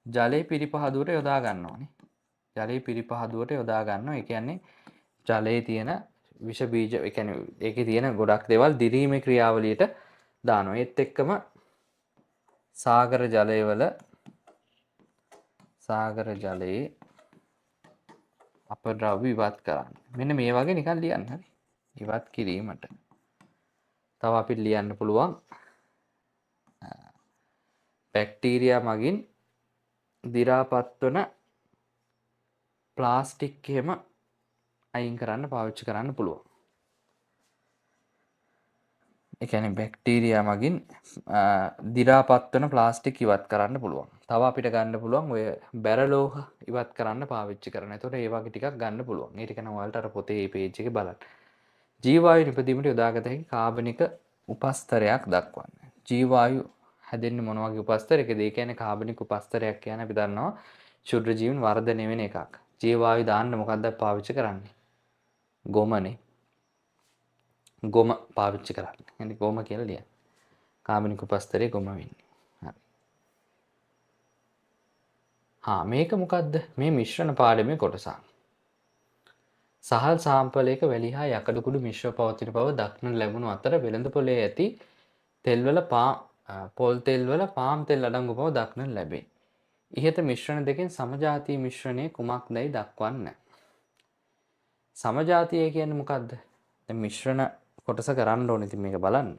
[SPEAKER 1] ජලයේ පිරිපහදුවට යොදා ගන්නවානේ. ජලයේ පිරිපහදුවට යොදා ගන්නවා. ඒ කියන්නේ ජලයේ තියෙන විෂ බීජ ඒ කියන්නේ ඒකේ තියෙන ගොඩක් දේවල් දිරීමේ ක්‍රියාවලියට දානවා. ඒත් එක්කම සාගර ජලයේ අපද්‍රව්‍ය ඉවත් කරන්න. මෙන්න මේ වගේ නිකන් ලියන්න හරි. ඉවත් කිරීමට. තව අපිට ලියන්න පුළුවන් බැක්ටීරියා මගින් දි รา පත් වන ප්ලාස්ටික් එහෙම අයින් කරන්න පාවිච්චි කරන්න පුළුවන්. ඒ කියන්නේ බැක්ටීරියා මගින් දි รา පත් වෙන ප්ලාස්ටික් ඉවත් කරන්න පුළුවන්. තව අපිට ගන්න පුළුවන් ඔය බැරලෝහ ඉවත් කරන්න පාවිච්චි කරන. එතකොට ඒ වගේ ටිකක් ගන්න පුළුවන්. ඒ ටික නම් ඔයාලට අර පොතේ මේ පේජ් එකේ බලන්න. ජීවායු නිපදීමට යොදාගත හැකි කාබනික උපස්තරයක් දක්වන්න. ජීවායු හැදෙන්නේ මොන වගේ උපස්තරයකද? ඒ කියන්නේ කාබනික උපස්තරයක් කියන්නේ අපි දන්නවා ක්ෂුද්‍ර ජීවීන් වර්ධනය වෙන එකක්. ජීවායු දාන්න මොකක්ද පාවිච්චි කරන්නේ? ගොමනේ. ගොම පාවිච්චි කරන්නේ. يعني ගොම කියලා ලියන්න. කාබනික උපස්තරයේ ගොම වෙන්නේ. හරි. මේක මොකද්ද? මේ මිශ්‍රණ පාඩමේ කොටසක්. සහල් සාම්පලයක වැලි හා යකඩ කුඩු මිශ්‍රව පවතින බව දක්නට ලැබුණු අතර වෙළඳ පොලේ ඇති පොල් තෙල්වල පාම් තෙල් අඩංගු බව දක්නට ලැබේ. ඉහත මිශ්‍රණ දෙකෙන් සමජාතීය මිශ්‍රණය කුමක්දයි දක්වන්න. සමජාතීය කියන්නේ මොකද්ද? දැන් මිශ්‍රණ කොටස කරන්න ඕනේ. ඉතින් මේක බලන්න.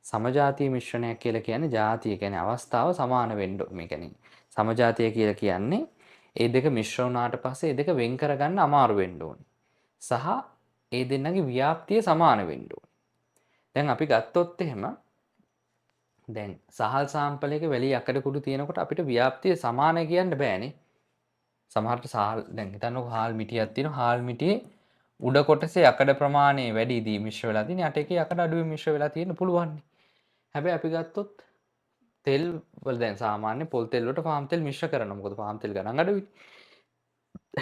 [SPEAKER 1] සමජාතීය මිශ්‍රණයක් කියලා කියන්නේ ජාතිය කියන්නේ අවස්ථාව සමාන වෙන්න ඕනේ. මේ කියන්නේ සමජාතීය කියලා කියන්නේ ඒ දෙක මිශ්‍ර වුණාට පස්සේ ඒ දෙක වෙන් කරගන්න අමාරු වෙන්න ඕනේ. සහ ඒ දෙන්නගේ ව්‍යාප්තිය සමාන වෙන්න ඕනේ. දැන් අපි ගත්තොත් එහෙම දැන් සහල් සාම්පලයක වැලි යකඩ කුඩු තියෙනකොට අපිට ව්‍යාප්තිය සමානයි කියන්න බෑනේ. සමහරට සහල් දැන් හිතන්නකෝ හාල් මිටියක් තියෙනවා. හාල් මිටියේ උඩ කොටසේ යකඩ ප්‍රමාණය වැඩි දී මිශ්‍ර වෙලා තියෙන. යට එකේ යකඩ අඩුවෙන් මිශ්‍ර වෙලා තියෙන්න පුළුවන්. හැබැයි අපි ගත්තොත් තෙල් වල දැන් සාමාන්‍ය පොල් තෙල් වලට පාම් තෙල් මිශ්‍ර කරනවා. මොකද පාම් තෙල් ගණන් අඩුයි.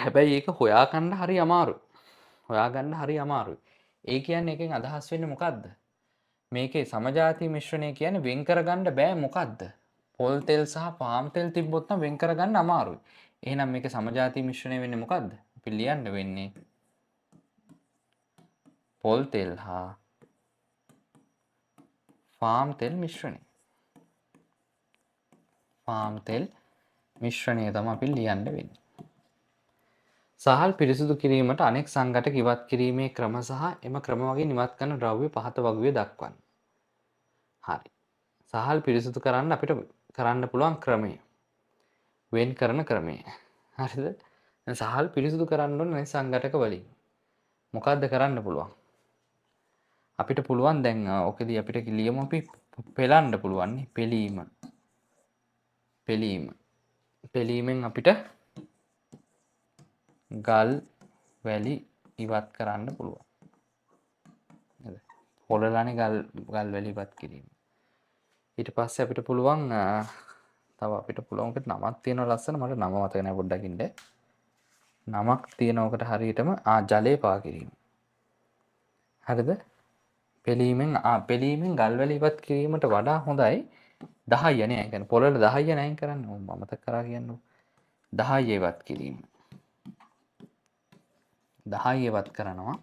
[SPEAKER 1] හැබැයි ඒක හොයාගන්න හරි අමාරුයි. හොයාගන්න හරි අමාරුයි. ඒ කියන්නේ එකෙන් අදහස් වෙන්නේ මොකද්ද? මේකේ සමජාතීය මිශ්‍රණය කියන්නේ වෙන් කරගන්න බෑ මොකද්ද? පොල් තෙල් සහ පාම් තෙල් තිබ්බොත් නම් වෙන් කරගන්න අමාරුයි. එහෙනම් මේකේ සමජාතීය මිශ්‍රණය වෙන්නේ මොකද්ද? අපි ලියන්න වෙන්නේ පොල් තෙල් හා පාම් තෙල් මිශ්‍රණය. පාම් තෙල් මිශ්‍රණය තමයි අපි ලියන්න වෙන්නේ. සහල් පිරිසිදු කිරීමට අනෙක් සංඝටක ඉවත් කිරීමේ ක්‍රම සහ එම ක්‍රම වගේ ඉවත් කරන ද්‍රව්‍ය පහත වගුවේ දක්වන්න. හරි. සහල් පිරිසිදු කරන්න අපිට කරන්න පුළුවන් ක්‍රමය. වෙන් කරන ක්‍රමය. හරිද? දැන් සහල් පිරිසිදු කරන්න ඕන අනෙක් සංඝටක වලින්. මොකද්ද කරන්න පුළුවන්? අපිට පුළුවන් දැන් ඔකදී අපිට ලියමු අපි පෙලන්න පුළුවන් නේ. පෙලීම. පෙලීමෙන් අපිට ගල් වැලි ඉවත් කරන්න පුළුවන්. නේද? පොළලානේ ගල් වැලි ඉවත් කිරීම. ඊට පස්සේ අපිට පුළුවන් තව අපිට පුළුවන් ඔකට නමක් තියෙනවා ලස්සන මට නම මතක නැහැ පොඩ්ඩක් ඉන්න. නමක් තියෙනවකට හරියටම ජලය පා කිරීම. හරිද? පෙලීමෙන් ගල් වැලි ඉවත් කිරීමට වඩා හොඳයි 10 නේ. ඒ කියන්නේ පොළල 10 නයින් කරන්න. මම මතක කරා කියන්නකො. 10 ඉවත් කිරීම. 10 ඉවත් කරනවා.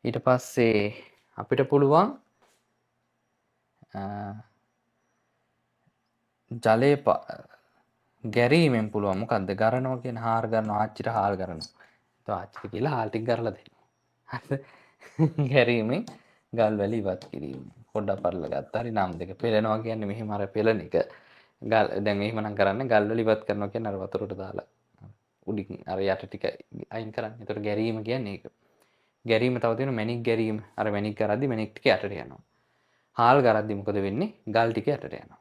[SPEAKER 1] ඊට පස්සේ අපිට පුළුවන් ජලය ගැරීමෙන් පුළුවන් මොකද්ද ගරනවා කියන හාර ගන්නවා ආච්චිට හාල් ගරනවා. ඒත් ආච්චිට කියලා හාල් ටික ගරලා දෙනවා. හරිද? ගැරීමෙන් ගල් වැලි ඉවත් කිරීම. පොඩ්ඩක් පරලා ගත්තා. හරි නම් දෙක පෙලනවා කියන්නේ මෙහෙම අර පෙලන එක. ගල් දැන් මෙහෙම නම් කරන්නේ ගල් වල ඉවත් කරනවා කියන්නේ අර වතුරට දාලා උඩින් අර යට ටික අයින් කරන්නේ. ඒතර ගැරීම කියන්නේ ඒක. ගැරීම තව තියෙනවා මැණික් ගැරීම. අර මැණික් කරද්දි මැණික් ටික යටට යනවා. හාල් කරද්දි මොකද වෙන්නේ? ගල් ටික යටට යනවා.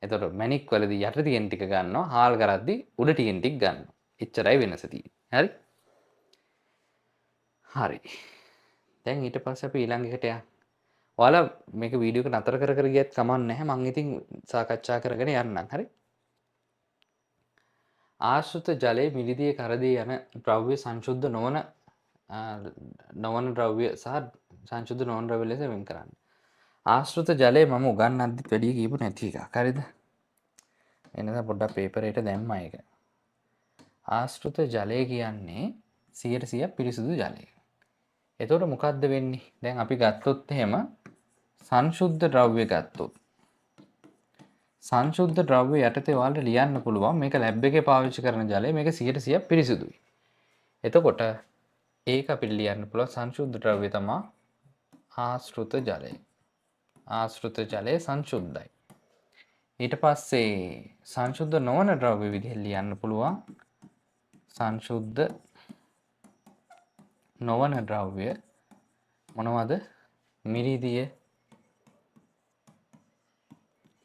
[SPEAKER 1] එතකොට මැණික් වලදී යට තියෙන ටික ගන්නවා. හාල් කරද්දි උඩ තියෙන ටික ගන්නවා. එච්චරයි වෙනස තියෙන්නේ. හරි? හරි. දැන් ඊට පස්සේ අපි ඊළඟ එකට යමු. ඔයාලා මේක වීඩියෝ එක නතර කර ගියත් කමක් නැහැ. මම ඉතින් සාකච්ඡා කරගෙන යන්නම්. හරි? ආශ්‍රිත ජලයේ මිලිදිය කරදී යන ද්‍රව්‍ය සංශුද්ධ නොවන ද්‍රව්‍ය සහ සංශුද්ධ නොවන ද්‍රව්‍ය ලෙස වෙන් කරන්න. ආශ්‍රිත ජලය මම උගන්වද්දිත් වැඩි කියපු නැති එකක්. හරිද? එනදා පොඩ්ඩක් පේපර් එකට දැම්මා ඒක. ආශ්‍රිත ජලය කියන්නේ 100% පිරිසිදු ජලය. එතකොට මොකද්ද වෙන්නේ? දැන් අපි ගත්තොත් එහෙම සංශුද්ධ ද්‍රව්‍ය ගත්තොත් සංශුද්ධ ද්‍රව්‍ය යටතේ ඔයාලට ලියන්න පුළුවන් මේක ලැබ් එකේ පාවිච්චි කරන ජලය මේක 100% පිරිසිදුයි. එතකොට ඒක අපිට ලියන්න පුළුවන් සංශුද්ධ ද්‍රව්‍ය තමයි ආශ්‍රිත ජලය. ආශ්‍රිත ජලය සංශුද්ධයි. ඊට පස්සේ සංශුද්ධ නොවන ද්‍රව්‍ය විදිහට ලියන්න පුළුවන් සංශුද්ධ නොවන ද්‍රව්‍ය මොනවද? මිරිදිය,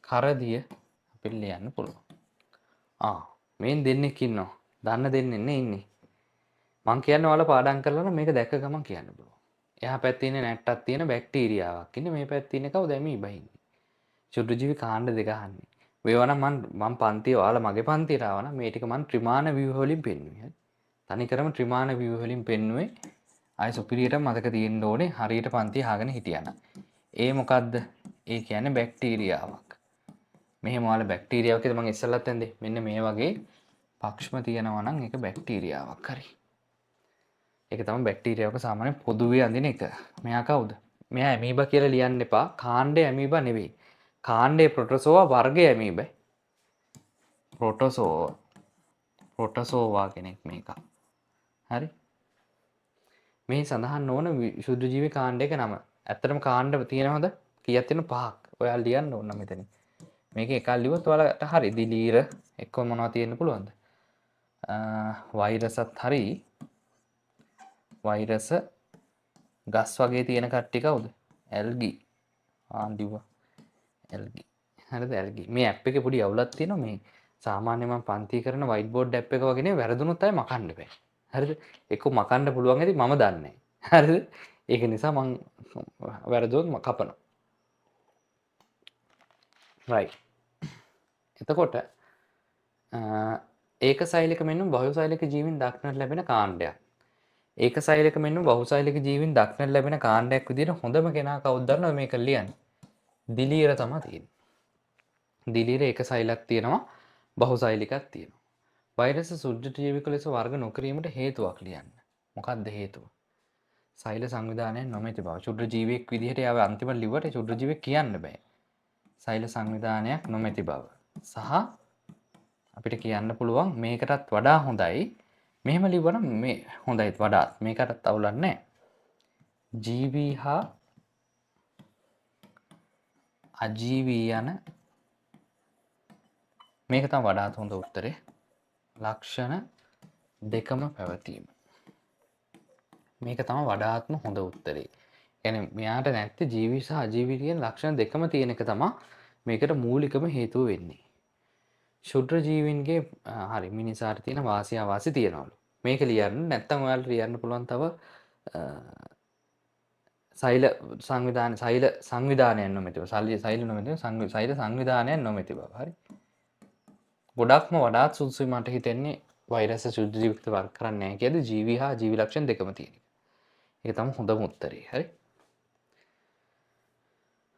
[SPEAKER 1] කරදිය අපිට ලියන්න පුළුවන්. මේ දෙන්නෙක් ඉන්නවා. දන්න දෙන්නෙක් නේ ඉන්නේ. මං කියන්නේ ඔයාලා පාඩම් කරලා නම් මේක දැක්ක ගමන් කියන්න පුළුවන්. එහා පැත්තේ ඉන්නේ නැට්ටක් තියෙන බැක්ටීරියාවක් ඉන්නේ. මේ පැත්තේ ඉන්නේ කවුද? ඇමීබා ඉන්නේ. ශුද්‍රජීවි කාණ්ඩ දෙක අහන්නේ. මේවා නම් මම පන්තියේ ඔයාලා මගේ පන්තියට ආවා නම් මේ ටික මම ත්‍රිමාන ව්‍යුහ වලින් පෙන්නුවේ. තනිකරම ත්‍රිමාන ව්‍යුහ වලින් පෙන්නුවේ. ආයි සුපිරියට මතක තියෙන්න ඕනේ හරියට පන්තිය අහගෙන හිටියානම්. ඒ මොකද්ද? ඒ කියන්නේ බැක්ටීරියාවක්. මෙහෙම ඔයාලා බැක්ටීරියාවක් කියලා මම ඉස්සෙල්ලත් ඇන්දේ. මෙන්න මේ වගේ පක්ෂම තියෙනවා නම් ඒක බැක්ටීරියාවක් හරි. ඒක තමයි බැක්ටීරියාවක සාමාන්‍ය පොදුවේ අඳින එක. මෙයා කවුද? මෙයා ඇමීබා කියලා ලියන්න එපා. කාණ්ඩේ ඇමීබා නෙවෙයි. කාණ්ඩේ ප්‍රොටෝසෝවා වර්ගයේ ඇමීබයි. ප්‍රොටෝසෝවා කෙනෙක් මේක. හරි. මේ සඳහන් නොවන ශුද්ධජීවි කාණ්ඩයක නම. ඇත්තටම කාණ්ඩ තියෙනවද? කීයක් තියෙනවද? 5ක්. ඔයාලා ලියන්න ඕන නම් මෙතන. මේක එකක් ලිව්වොත් ඔයාලට හරි. දිලීර එක්ක මොනවද තියෙන්න පුළුවන්ද? වෛරසත් හරි. වෛරස ගස් වගේ තියෙන කට්ටිය කවුද? ඇල්ගි. ලිව්වා. ඇල්ගි. හරිද? ඇල්ගි. මේ ඇප් එකේ පොඩි අවුලක් තියෙනවා මේ. සාමාන්‍යයෙන් මම පන්ති කරන white board app එක වගේ නේ වැරදුනොත් අය මකන්න බෑ. හරිද? එක්ක මකන්න පුළුවන් ඇති මම දන්නේ නැහැ. හරිද? ඒක නිසා මං වැරදුවොත් කපනවා. right. එතකොට ඒකසෛලික මෙන්ම බහුසෛලික ජීවීන් දක්නට ලැබෙන කාණ්ඩයක්. ඒකසෛලික මෙන්ම බහුසෛලික ජීවීන් දක්නට ලැබෙන කාණ්ඩයක් විදිහට හොඳම කෙනා කවුද දන්නවද මේක ලියන්නේ? දිලීර තමයි තියෙන්නේ. දිලීර ඒකසෛලක් තියෙනවා බහුසෛලිකක් තියෙනවා. වෛරස් සුද්ධජීවික ලෙස වර්ග නොකිරීමට හේතුවක් ලියන්න. මොකක්ද හේතුව? සෛල සංවිධානයක් නොමැති බව. ශුද්‍රජීවියෙක් විදිහට යාව අන්තිමට ලිව්වට ශුද්‍රජීවියෙක් කියන්න බෑ. සෛල සංවිධානයක් නොමැති බව. සහ අපිට කියන්න පුළුවන් මේකටත් වඩා හොඳයි. මෙහෙම ලිව්වනම් මේ හොඳයි වඩාත්. මේකටත් අවුලක් නැහැ. ජීවී හා අජීවී යන මේක තමයි වඩාත් හොඳ උත්තරේ. ලක්ෂණ දෙකම පැවතීම. මේක තමයි වඩාත්ම හොඳ උත්තරේ. කියන්නේ මෙයාට නැත්තේ ජීවී සහ අජීවී කියන ලක්ෂණ දෙකම තියෙන එක තමයි මේකට මූලිකම හේතුව වෙන්නේ. ශුද්‍ර ජීවීන්ගේ හරි මිනිසාට තියෙන වාසි අවාසි තියනවලු. මේක ලියන්න නැත්තම් ඔයාලට ලියන්න පුළුවන් තව සෛල සංවිධානයක් නොමැතිව සෛල නොමැතිව සෛල සංවිධානයක් නොමැති බව. හරි. ගොඩක්ම වඩාත් සුදුසුයි මට හිතෙන්නේ වෛරස් ශුද්ධ ජීවිත වර්ග කරන්නේ නැහැ කියද ජීවී හා ජීවි ලක්ෂණ දෙකම තියෙන එක. ඒක තමයි හොඳම උත්තරේ. හරි.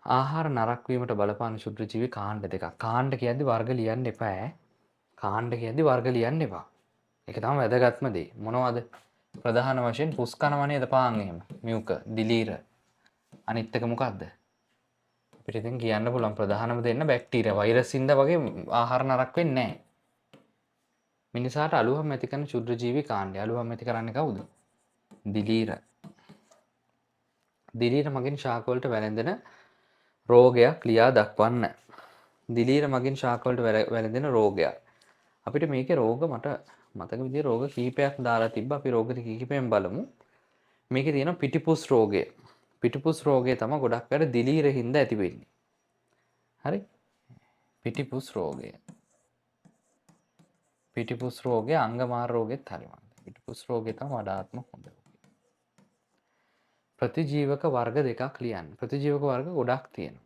[SPEAKER 1] ආහාර නරක වීමට බලපාන ශුද්ධ ජීවි කාණ්ඩ දෙකක්. කාණ්ඩ කියද්දි වර්ග ලියන්න එපා. කාණ්ඩ කියද්දි වර්ග ලියන්න එපා. ඒක තමයි වැදගත්ම දේ. මොනවද? ප්‍රධාන වශයෙන් පුස් කනවා නේද පාන් එහෙම. මියුක, දිලීර. අනිත් එක මොකද්ද? අපිට ඉතින් කියන්න පුළුවන් ප්‍රධානම දෙන්න බැක්ටීරියා වෛරස් ඉඳ වගේ ආහාර නරක වෙන්නේ නැහැ. මිනිසාට අලුහම් ඇති කරන ශුද්ධ ජීවි කාණ්ඩය. අලුහම් ඇති කරන්නේ කවුද? දිලීර. දිලීර මගින් ශාක වලට වැළඳෙන රෝගයක් ලියා දක්වන්න. දිලීර මගින් ශාක වලට වැළඳෙන රෝගයක්. අපිට මේකේ රෝග මට මතක විදිහට රෝග කීපයක් දාලා තිබ්බ. අපි රෝග කීපයෙන් බලමු. මේකේ තියෙනවා පිටිපුස් රෝගය. පිටිපුස් රෝගය තමයි ගොඩක් වෙලාවට දිලීර හින්දා ඇති වෙන්නේ. හරි? පිටිපුස් රෝගය. පිටිපුස් රෝගය අංගමාර රෝගෙත් හරිම. පිටිපුස් රෝගය තමයි වඩාත්ම හොඳ. ප්‍රතිජීවක වර්ග දෙකක් ලියන්න. ප්‍රතිජීවක වර්ග ගොඩක් තියෙනවා.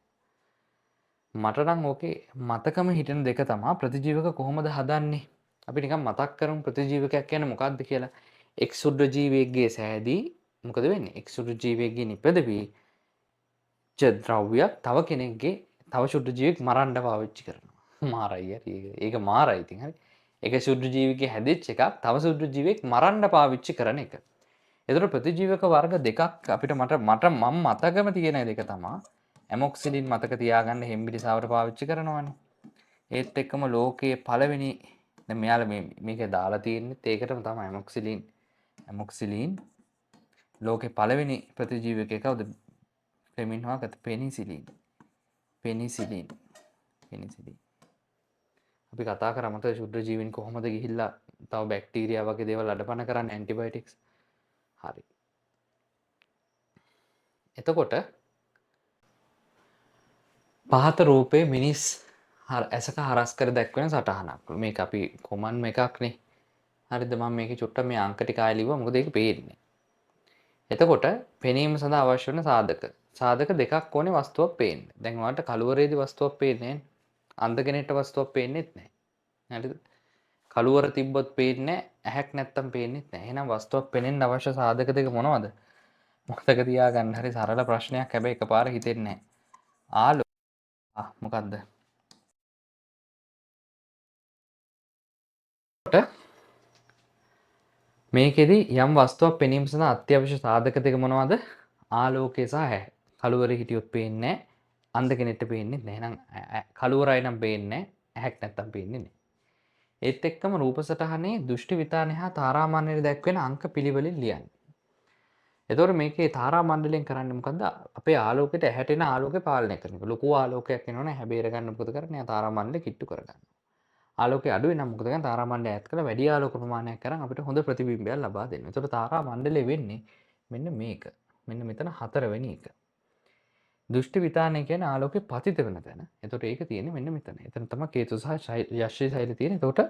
[SPEAKER 1] මට නම් ඕකේ මතකම හිටින දෙක තමයි ප්‍රතිජීවක කොහොමද හදන්නේ? අපි නිකන් මතක් කරමු ප්‍රතිජීවකයක් කියන්නේ මොකක්ද කියලා. එක් සුද්ධ ජීවියෙක්ගේ සෑදී මොකද වෙන්නේ? එක් සුද්ධ ජීවියෙක්ගේ නිපදවි ද්‍රව්‍යයක් තව කෙනෙක්ගේ තව සුද්ධ ජීවියෙක් මරන්න පාවිච්චි කරනවා. මාරයි හරි. ඒක මාරයි ඉතින් හරි. ඒක සුද්ධ ජීවියෙක්ගේ හැදිච්ච එකක් තව සුද්ධ ජීවියෙක් මරන්න පාවිච්චි කරන එක. ඒතර ප්‍රතිජීවක වර්ග දෙකක් අපිට මම මතකම තියෙන දෙක තමයි ඇමොක්සිලින් මතක තියාගන්න හෙම්බිරිසාවට පාවිච්චි කරනවානේ. ඒත් එක්කම ලෝකයේ පළවෙනි දැන් මෙයාලා මේක දාලා තියෙන්නේ ඒකටම තමයි ඇමොක්සිලින් ලෝකේ පළවෙනි ප්‍රතිජීවකය කවුද? ෆ්ලෙමින් හොයාගත්ත පෙනිසිලින්. අපි කතා කරා මත ශුද්ධ ජීවීන් කොහොමද ගිහිල්ලා තව බැක්ටීරියා වගේ දේවල් අඩපණ කරන්නේ ඇන්ටිබයොටික්ස්. හරි. එතකොට පහත රූපේ මිනිස් ඇසක හරස් කර දැක්වෙන සටහනක්. මේක අපි කොමන් එකක්නේ. හරිද? මම මේකේ චුට්ටක් මේ අංක ටික ආයෙ ලිව්වා. මොකද ඒක පේන්නේ. එතකොට පෙනීම සඳහා අවශ්‍ය වන සාධක. සාධක දෙකක් ඕනේ වස්තුවක් පේන්න. දැන් ඔයාලට කළුවරේදී වස්තුවක් පේන්නේ නැහැ. අන්ධ කෙනෙක්ට වස්තුවක් පේන්නේත් නැහැ. හරිද? කළුවර තිබ්බොත් පේන්නේ නැහැ. ඇහැක් නැත්තම් පේන්නේත් නැහැ. එහෙනම් වස්තුවක් පෙනෙන්න අවශ්‍ය සාධක දෙක මොනවද? මතක තියාගන්න. හරි සරල ප්‍රශ්නයක්. හැබැයි එකපාර හිතෙන්නේ නැහැ. මොකක්ද? මේකෙදි යම් වස්තුවක් පෙනීම සඳහා අත්‍යවශ්‍ය සාධක දෙක මොනවද? ආලෝකය සහ ඇහැ. කළුවරේ හිටියොත් පේන්නේ නැහැ. අන්ධ කෙනෙක්ට පේන්නේ නැහැ. එහෙනම් කළුවරයි නම් පේන්නේ නැහැ. ඇහැක් නැත්තම් පේන්නේ නැහැ. ඒත් එක්කම රූප සටහනේ දෘෂ්ටි විතානේ හා තාරාමණ්ඩලයේ දැක්වෙන අංක පිළිවෙලින් ලියන්න. එතකොට මේකේ තාරාමණ්ඩලයෙන් කරන්නේ මොකද්ද? අපේ ආලෝකයට ඇහැට එන ආලෝකය පාලනය කරන එක. ලොකු ආලෝකයක් එනවනේ ඇහැ බේර ගන්න මොකද කරන්නේ? යා තාරාමණ්ඩලය කිට්ටු කරගන්නවා. ආලෝකය අඩු වෙනම් මොකද කරන්නේ? තාරාමණ්ඩලය ඈත් කරලා වැඩි ආලෝක ප්‍රමාණයක් කරන් අපිට හොඳ ප්‍රතිබිම්බයක් ලබා දෙනවා. එතකොට තාරාමණ්ඩලය වෙන්නේ මෙන්න මේක. මෙන්න මෙතන 4 වෙනි එක. දෘෂ්ටි විතානය කියන්නේ ආලෝකේ පතිත වෙන තැන. එතකොට ඒක තියෙන්නේ මෙන්න මෙතන. එතන තමයි කේතු සහ යශ්‍රී සෛල තියෙන්නේ. එතකොට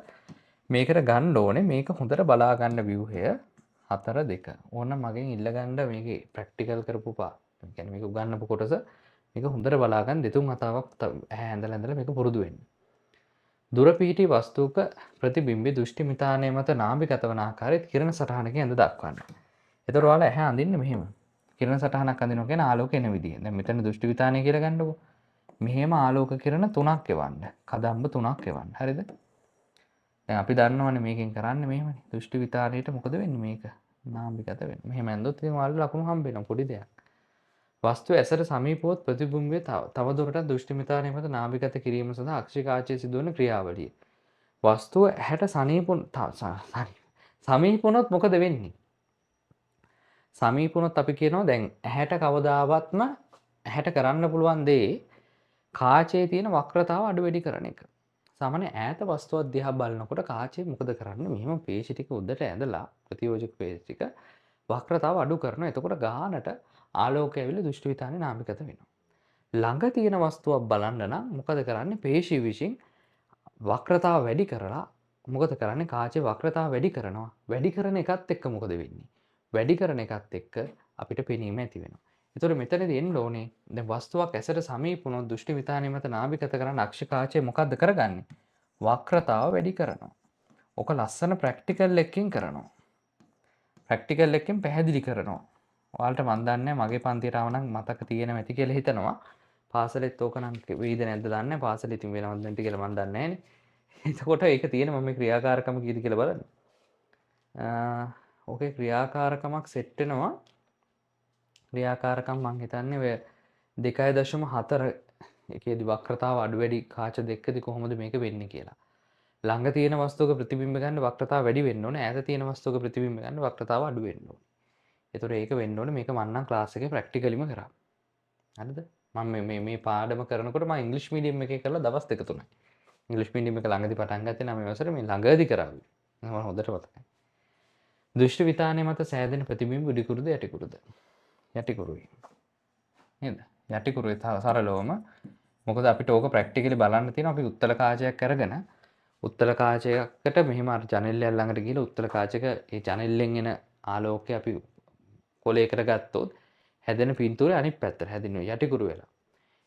[SPEAKER 1] මේකට ගන්න ඕනේ මේක හොඳට බලා ගන්න ව්‍යුහය 4 2. ඕන මගෙන් ඉල්ල ගන්න මේකේ ප්‍රැක්ටිකල් කරපු පා. ඒ කියන්නේ මේක උගන්වපු කොටස මේක හොඳට බලා ගන්න දෙතුන් වතාවක් ඇහැ ඇඳලා මේක පුරුදු වෙන්න. දුර පිහිටි වස්තුක ප්‍රතිබිම්බේ දෘෂ්ටි මිතානය මත නාභිගත වන ආකාරයට කිරණ සටහනකින් ඇඳ දක්වන්න. එතකොට ඔයාලා ඇහැ අඳින්න මෙහෙම. කිරණ සටහනක් අඳිනවා කියන්නේ ආලෝක එන විදිය. දැන් මෙතන දෘෂ්ටි විතානය කියලා ගන්නකො. මෙහෙම ආලෝක කිරණ 3ක් එවන්න. කදම්බ 3ක් එවන්න. හරිද? දැන් අපි දන්නවනේ මේකෙන් කරන්නේ මෙහෙමනේ. දෘෂ්ටි විතානයේට මොකද වෙන්නේ මේක? නාභිගත වෙන්නේ. මෙහෙම ඇඳොත් ඉතින් ඔයාලට ලකුණු හම්බ වෙනවා පොඩි දෙයක්. වස්තුව ඇසට සමීපවොත් ප්‍රතිබිම්බය තවදුරටත් දෘෂ්ටි මිතානය මත නාභිගත කිරීම සඳහා අක්ෂිකාචයේ සිදුවන ක්‍රියාවලිය. වස්තුව ඇහැට සමීපුනොත් මොකද වෙන්නේ? සමීපුනොත් අපි කියනවා දැන් ඇහැට කවදාවත්ම ඇහැට කරන්න පුළුවන් දේ කාචයේ තියෙන වක්‍රතාව අඩු වැඩි කරන එක. සාමාන්‍ය ඈත වස්තුවක් දිහා බලනකොට කාචේ මොකද කරන්නේ? මෙහෙම පේශි ටික උඩට ඇඳලා ප්‍රතියෝජක පේශි ටික වක්‍රතාව අඩු කරනවා. එතකොට ගානට ආලෝකය ඇවිල්ලා දෘෂ්ටි විතානේ නාමිකත වෙනවා. ළඟ තියෙන වස්තුවක් බලන්න නම් මොකද කරන්නේ? පේශි විසින් වක්‍රතාව වැඩි කරලා මොකද කරන්නේ? කාචේ වක්‍රතාව වැඩි කරනවා. වැඩි කරන එකත් එක්ක මොකද වෙන්නේ? වැඩි කරන එකත් එක්ක අපිට පෙනීම ඇති වෙනවා. ඒතකොට මෙතනදී එන්න ඕනේ දැන් වස්තුවක් ඇසට සමීප වුණොත් දෘෂ්ටි විතානේ මත නාභිගත කරන අක්ෂ කාචය මොකද්ද කරගන්නේ? වක්‍රතාව වැඩි කරනවා. ඔක ලස්සන ප්‍රැක්ටිකල් එකකින් කරනවා. ප්‍රැක්ටිකල් එකකින් පැහැදිලි කරනවා. ඔයාලට මන් දන්නේ මගේ පන්තියට ආව නම් මතක තියෙනවා ඇති කියලා හිතනවා. පාසලෙත් ඕක නම් වෙයිද නැද්ද දන්නේ නැහැ. පාසලෙ ඉතින් වෙනවද නැද්ද කියලා මන් දන්නේ නැහනේ. එතකොට ඒක තියෙන මම මේ ක්‍රියාකාරකම කීයද කියලා බලන්න. ඕකේ ක්‍රියාකාරකමක් සෙට් වෙනවා. ක්‍රියාකාරකම් මං හිතන්නේ ඔය 2.4 එකේදී වක්‍රතාව අඩු වැඩි කාච දෙකදී කොහොමද මේක වෙන්නේ කියලා. ළඟ තියෙන වස්තුවක ප්‍රතිබිම්බ ගන්න වක්‍රතාව වැඩි වෙන්න ඕනේ. ඈත තියෙන වස්තුවක ප්‍රතිබිම්බ ගන්න වක්‍රතාව අඩු වෙන්න ඕනේ. ඒතකොට ඒක වෙන්න ඕනේ මේක මම නම් ක්ලාස් එකේ ප්‍රැක්ටිකලිම කරා. හරිද? මම මේ පාඩම කරනකොට මම ඉංග්‍රීසි මීඩියම් එකේ කරලා දවස් දෙක තුනයි. ඉංග්‍රීසි මීඩියම් එක ළඟදී පටන් ගත්තේ නම් මේ වසරේ මේ ළඟදී කරාවි. මම හොඳට මතකයි. දෘෂ්ටි විතානේ මත සෑදෙන ප්‍රතිබිම්බ උඩිකුරුද යටිකුරුද? යටිකුරුයි. නේද? යටිකුරුයි සරලවම මොකද අපිට ඕක ප්‍රැක්ටිකලි බලන්න තියෙනවා. අපි උත්තර කාචයක් අරගෙන උත්තර කාචයකට මෙහෙම අර ජනෙල්ලයක් ළඟට ගිහලා උත්තර කාචයක ඒ ජනෙල්ලෙන් එන ආලෝකය අපි කොලයකට ගත්තොත් හැදෙන පින්තූරේ අනිත් පැත්තට හැදෙනවා යටිකුරු වෙලා.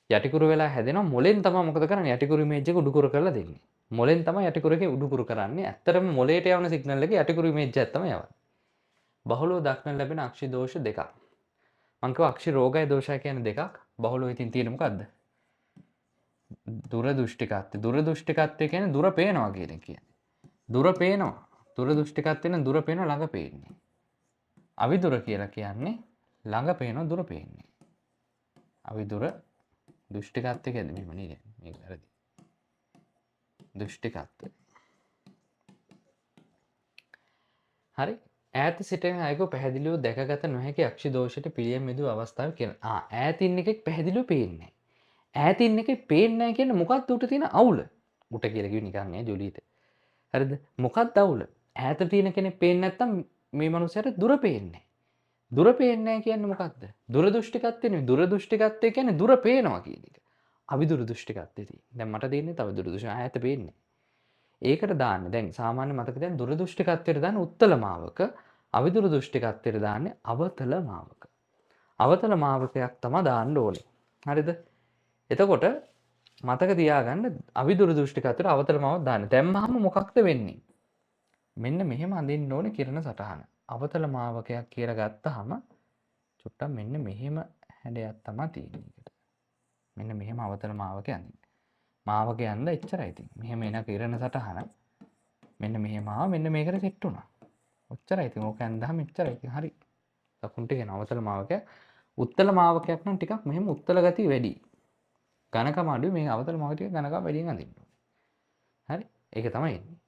[SPEAKER 1] යටිකුරු වෙලා හැදෙනවා මොලෙන් තමයි මොකද කරන්නේ? යටිකුරු ඉමේජ් එක උඩුකුරු කරලා දෙන්නේ. මොලෙන් තමයි යටිකුරු එකේ උඩුකුරු කරන්නේ. ඇත්තටම මොලේට යවන සිග්නල් එකේ යටිකුරු ඉමේජ් එකක් තමයි යවන්නේ. බහුලව දක්නට ලැබෙන අක්ෂි දෝෂ දෙකක්. මං කිව්වා අක්ෂි රෝගය දෝෂය කියන්නේ දෙකක්. බහුලව ඉතින් තියෙන මොකද්ද? දුර දෘෂ්ටිකත්වය. දුර දෘෂ්ටිකත්වය කියන්නේ දුර පේනවා කියන එක කියන්නේ. දුර පේනවා. දුර දෘෂ්ටිකත්වයෙන් දුර පේනවා ළඟ පේන්නේ. අවිදුර කියලා කියන්නේ ළඟ පේනවා දුර පේන්නේ. අවිදුර දෘෂ්ටිකත්වය කියන්නේ මෙහෙම නේද? මේක වැරදි. දෘෂ්ටිකත්වය. හරි. ඈත සිටින අයෙකු පැහැදිලිව දැකගත නොහැකි අක්ෂි දෝෂයට පිළියම් යොදු අවස්ථාව කියන. ඈත ඉන්න එකෙක් පැහැදිලිව පේන්නේ නැහැ. ඈත ඉන්න එකෙක් පේන්නේ නැහැ කියන්නේ මොකක්ද උට තියෙන අවුල? උට කියලා කිව්ව නිකන් නේ ජොලියට. හරිද? මොකක්ද අවුල? ඈත තියෙන කෙනෙක් පේන්නේ නැත්තම් මේ මනුස්සයාට දුර පේන්නේ නැහැ. දුර පේන්නේ නැහැ කියන්නේ මොකක්ද? දුරදෘෂ්ටිකත්වය නෙවෙයි. දුරදෘෂ්ටිකත්වය කියන්නේ දුර පේනවා කියන එක. අවිදුරදෘෂ්ටිකත්වය තියෙන්නේ. දැන් මට තියෙන්නේ තව දුරදෘෂ්ටි ඈත පේන්නේ. ඒකට දාන්නේ දැන් සාමාන්‍ය මතක තියාගන්න දුරදෘෂ්ටිකත්වයට දාන්නේ උත්තල මාවක, අවිදුරදෘෂ්ටිකත්වයට දාන්නේ අවතල මාවක. අවතල මාවකයක් තමයි දාන්න ඕනේ. හරිද? එතකොට මතක තියාගන්න අවිදුරදෘෂ්ටිකත්වයට අවතල මාවක් දාන්න. දැම්මහම මොකක්ද වෙන්නේ? මෙන්න මෙහෙම අඳින්න ඕනේ කිරණ සටහන. අවතල මාවකයක් කියලා ගත්තාම චුට්ටක් මෙන්න මෙහෙම හැඩයක් තමයි තියෙන්නේ ඒකට. මෙන්න මෙහෙම අවතල මාවකය අඳින්න. මාවකය අඳලා එච්චරයි ඉතින්. මෙහෙම එන කිරණ සටහන මෙන්න මෙහෙම ආව මෙන්න මේකට සෙට් වුණා. ඔච්චරයි ඉතින්. ඕක ඇඳහම එච්චරයි ඉතින්. හරි. දකුණට කියන අවතල මාවකයක්. උත්තල මාවකයක් නම් ටිකක් මෙහෙම උත්තල ගතිය වැඩි. ඝනකම අඩුයි. මේ අවතල මාවක ටික ඝනකම වැඩියෙන් අඳින්න ඕනේ. හරි. ඒක තමයි එන්නේ.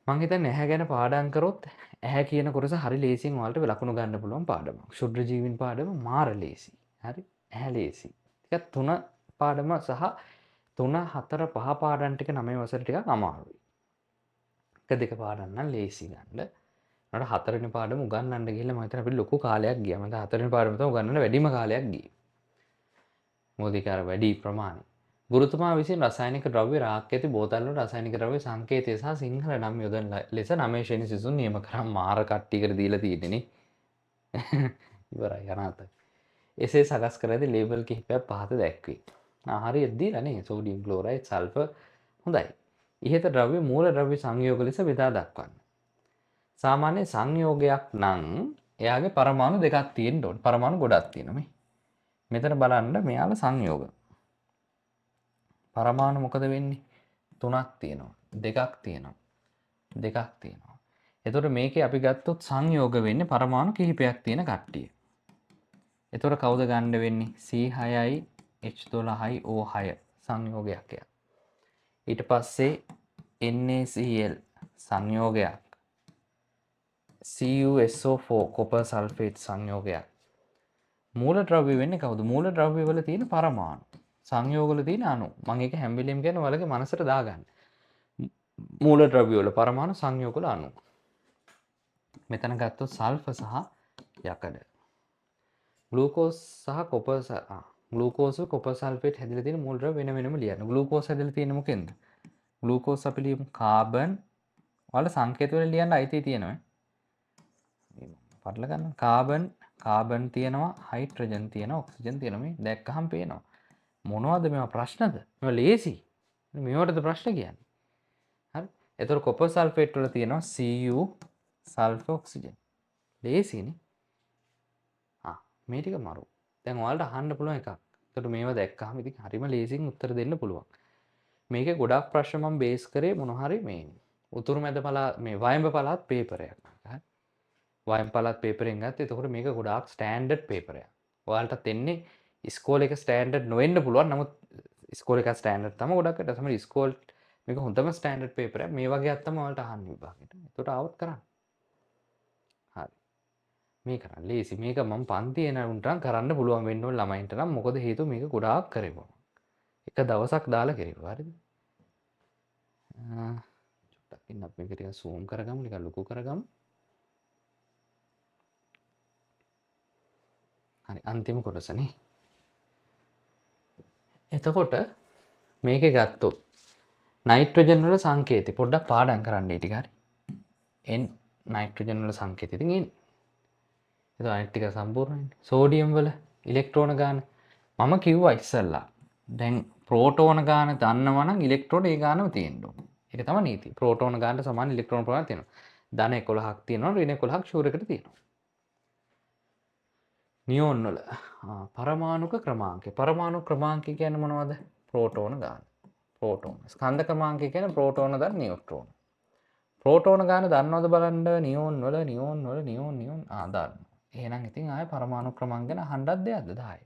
[SPEAKER 1] මං හිතන්නේ ඇහැ ගැන පාඩම් කරොත් ඇහැ කියන කොටස හරි ලේසියෙන් ඔයාලට ලකුණු ගන්න පුළුවන් පාඩමක්. ක්ෂුද්‍ර ජීවීන් පාඩම මාර ලේසි. හරි? ඇහැ ලේසි. ටිකක් 3 පාඩම සහ 3 4 5 පාඩම් ටික 9 වසර ටිකක් අමාරුයි. 1 2 පාඩම් නම් ලේසි ගන්න. ඊට 4 වෙනි පාඩම උගන්වන්න ගිහලා මම හිතන්නේ අපිට ලොකු කාලයක් ගියා. මම 4 වෙනි පාඩම තමයි උගන්වන්න වැඩිම කාලයක් ගියේ. මොකද ඒක අර වැඩි ප්‍රමාණය. ගුරුතුමා විසින් රසායනික ද්‍රව්‍ය රාක් ඇති බෝතල්වල රසායනික ද්‍රව්‍ය සංකේතය සහ සිංහල නම් යොදන ලෙස 9 ශ්‍රේණි සිසුන් නියම කරන් මාර කට්ටියකට දීලා තියෙන්නේ නේ. ඉවරයි අනාතයි. එසේ සකස් කර ඇති ලේබල් කිහිපයක් පහත දැක්වේ. හරියට දීලා නේ සෝඩියම් ක්ලෝරයිඩ් සල්ෆර් හොඳයි. ඉහත ද්‍රව්‍ය මූල ද්‍රව්‍ය සංයෝග ලෙස බෙදා දක්වන්න. සාමාන්‍ය සංයෝගයක් නම් එයාගේ පරමාණු දෙකක් තියෙන්න ඕනේ. පරමාණු ගොඩක් තියෙනවා මේ. මෙතන බලන්න මෙයාලා සංයෝග. පරමාණු මොකද වෙන්නේ? 3ක් තියෙනවා. 2ක් තියෙනවා. 2ක් තියෙනවා. එතකොට මේකේ අපි ගත්තොත් සංයෝග වෙන්නේ පරමාණු කිහිපයක් තියෙන කට්ටිය. එතකොට කවුද ගන්න වෙන්නේ? C6යි H12යි O6 සංයෝගයක්. ඊට පස්සේ NaCl සංයෝගයක්. CuSO4 කොපර් සල්ෆේට් සංයෝගයක්. මූල ද්‍රව්‍ය වෙන්නේ කවුද? මූල ද්‍රව්‍ය වල තියෙන පරමාණු. සංයෝග වල තියෙන අණු. මම ඒක හැම වෙලෙම කියන්නේ ඔයාලගේ මනසට දාගන්න. මූල ද්‍රව්‍ය වල පරමාණු සංයෝග වල අණු. මෙතන ගත්තොත් සල්ෆර් සහ යකඩ. ග්ලූකෝස් සහ කොපර් ග්ලූකෝස් කොපර් සල්ෆේට් හැදිලා තියෙන මූල ද්‍රව්‍ය වෙන වෙනම ලියන්න. ග්ලූකෝස් හැදිලා තියෙන්නේ මොකෙන්ද? ග්ලූකෝස් අපි ලියමු කාබන්. ඔයාලා සංකේත වලින් ලියන්න අයිතිය තියෙනවා. පටල ගන්න. කාබන් තියෙනවා, හයිඩ්‍රජන් තියෙනවා, ඔක්සිජන් තියෙනවා. මේ දැක්කහම පේනවා. මොනවද මේවා ප්‍රශ්නද? මේවා ලේසි. මේවටද ප්‍රශ්න කියන්නේ? හරි. එතකොට කොපර් සල්ෆේට් වල තියෙනවා Cu සල්ෆර් ඔක්සිජන්. ලේසිනේ. මේ ටික මරු. දැන් ඔයාලට අහන්න පුළුවන් එකක්. එතකොට මේවා දැක්කහම ඉතින් හරිම ලේසියෙන් උත්තර දෙන්න පුළුවන්. මේකේ ගොඩක් ප්‍රශ්න මම බේස් කරේ මොන හරි මේ උතුරු මැද පළාත් මේ වයඹ පළාත් පේපරයක්. හරි. වයඹ පළාත් පේපරෙන් ගත්තේ. එතකොට මේක ගොඩාක් ස්ටෑන්ඩඩ් පේපරයක්. ඔයාලටත් එන්නේ ඉස්කෝලේ එක ස්ටෑන්ඩඩ් නොවෙන්න පුළුවන්. නමුත් ඉස්කෝලේ එක ස්ටෑන්ඩඩ් තමයි ගොඩක් අයට. තමයි ඉස්කෝල් මේක හොඳම ස්ටෑන්ඩඩ් පේපරයක්. මේ වගේක් තමයි ඔයාලට අහන්න විභාගෙට. එතකොට આવොත් කරන්න. හරි. මේ කරන්න ලේසි. මේක මම පන්තියේ නරුන්ට කරන්න පුළුවන් වෙන්න ඕන ළමයින්ට නම්. මොකද හේතුව මේක ගොඩාක් කරේවා. එක දවසක් දාලා කෙරෙව්වා. හරිද? චුට්ටක් ඉන්න අපි මේක ටිකක් zoom කරගමු. ටිකක් ලොකු කරගමු. හරි අන්තිම කොටසනේ. එතකොට මේකේ ගත්තොත් නයිට්‍රජන් වල සංකේතය පොඩ්ඩක් පාඩම් කරන්න ටික හරි. N නයිට්‍රජන් වල සංකේතය ඉතින් N. ඒක අනිත් ටික සම්පූර්ණයිනේ. සෝඩියම් වල ඉලෙක්ට්‍රෝන ගාන මම කිව්වා ඉස්සල්ලා. දැන් ප්‍රෝටෝන ගාන දන්නවා නම් ඉලෙක්ට්‍රෝන ඒ ගානම තියෙන්න ඕනේ. ඒක තමයි නීතිය. ප්‍රෝටෝන ගානට සමාන ඉලෙක්ට්‍රෝන ප්‍රමාණය තියෙනවා. ධන 11ක් තියෙනවා, ඍණ 11ක් ෂුරයකට තියෙනවා. නියෝන් වල පරමාණුක ක්‍රමාංකය. පරමාණු ක්‍රමාංකය කියන්නේ මොනවද? ප්‍රෝටෝන ගාන. ප්‍රෝටෝන. ස්කන්ධ ක්‍රමාංකය කියන්නේ ප්‍රෝටෝන ද නියුට්‍රෝන. ප්‍රෝටෝන ගාන දන්නවද බලන්න? නියෝන් වල නියෝන් දන්නවා. එහෙනම් ඉතින් ආයේ පරමාණු ක්‍රමාංක ගැන අහන්නත් දෙයක්ද 10.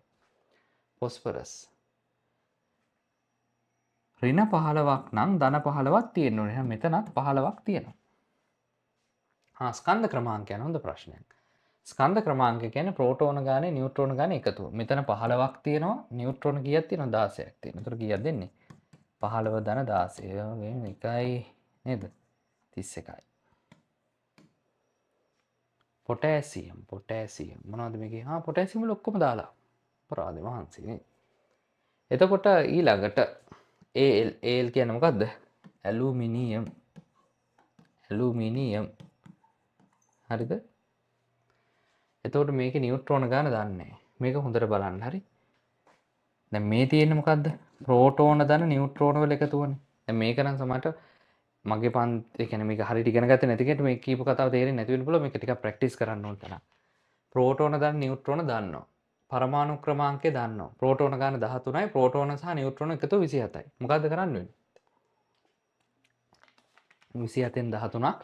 [SPEAKER 1] ෆොස්ෆරස් ඍණ 15ක් නම් ධන 15ක් තියෙන්න ඕනේ. එහෙනම් මෙතනත් 15ක් තියෙනවා. ස්කන්ධ ක්‍රමාංකය යන හොඳ ප්‍රශ්නයක්. ස්කන්ධ ක්‍රමාංකය කියන්නේ ප්‍රෝටෝන ගානේ නියුට්‍රෝන ගානේ එකතුව. මෙතන 15ක් තියෙනවා. නියුට්‍රෝන කීයක් තියෙනවද? 16ක් තියෙනවා. ඒතර කීයක් දෙන්නේ? 15 ධන 16 වගේ එකයි නේද? 31යි. පොටෑසියම් මොනවද මේකේ? පොටෑසියම් වල ඔක්කොම දාලා අපරාධේ මහන්සි නේ. එතකොට ඊළඟට Al කියන්නේ මොකද්ද? ඇලුමිනියම්. හරිද? එතකොට මේකේ නියුට්‍රෝන ගාන දන්නේ නැහැ. මේක හොඳට බලන්න හරි. දැන් මේ තියෙන්නේ මොකද්ද? ප්‍රෝටෝන ධන නියුට්‍රෝන වල එකතුවනේ. දැන් මේක නම් සමහරට මගේ ඒ කියන්නේ මේක හරියට ඉගෙන ගත්තේ නැති කෙනෙක්ට මේ කීප කතාව තේරෙන්නේ නැති වෙන්න පුළුවන්. මේක ටිකක් ප්‍රැක්ටිස් කරන්න ඕන තරම්. ප්‍රෝටෝන ධන නියුට්‍රෝන දන්නවා. පරමාණු ක්‍රමාංකය දන්නවා. ප්‍රෝටෝන ගාන 13යි, ප්‍රෝටෝන සහ නියුට්‍රෝන එකතුව 27යි. මොකද්ද කරන්න වෙන්නේ? 27න් 13ක්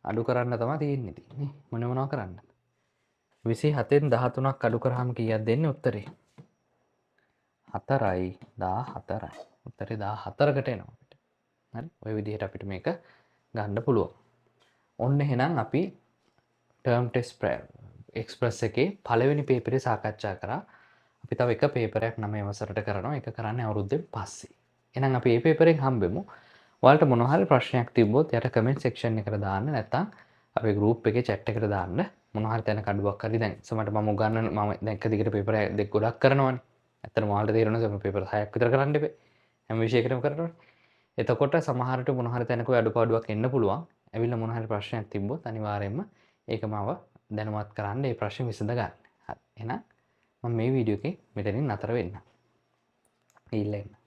[SPEAKER 1] අඩු කරන්න තමයි තියෙන්නේ. මොනවා කරන්නද? 27න් 13ක් අඩු කරාම කීයක් දෙන්නේ උත්තරේ? 4යි 14යි. උත්තරේ 14කට එනවා අපිට. හරි. ওই විදිහට අපිට මේක ගන්න පුළුවන්. ඔන්න එහෙනම් අපි ටර්ම් ටෙස්ට් එක්ස්ප්‍රස් එකේ පළවෙනි පේපරේ සාකච්ඡා කරා. අපි තව එක පේපරයක් 9 වසරට කරනවා. ඒක කරන්නේ අවුරුද්දෙන් පස්සේ. එහෙනම් අපි මේ පේපරෙන් හම්බෙමු. ඔයාලට මොනවා හරි ප්‍රශ්නයක් තිබ්බොත් යට කමෙන්ට් සෙක්ෂන් එකට දාන්න. නැත්නම් අපේ ගෲප් එකේ chat එකට දාන්න. මොනවා හරි තැනක අඩුවක් හරි දැන් සමහරට මම උගන්වන මම දැන් එක දිගට පේපර් දෙක ගොඩක් කරනවානේ. ඇත්තටම ඔයාලට තේරෙනවා මේ පේපර් 6ක් විතර කරන්න ඉබේ. හැම විෂයකටම කරනවානේ. එතකොට සමහරට මොන හරි තැනක අඩුපාඩුවක් එන්න පුළුවන්. ඇවිල්ලා මොන හරි ප්‍රශ්නයක් තිබ්බොත් අනිවාර්යයෙන්ම ඒක මාව දැනුවත් කරන්න ඒ ප්‍රශ්නේ විසඳ ගන්න. හරි. එහෙනම් මම මේ වීඩියෝ එකේ මෙතනින් නතර වෙන්න. ඊළඟ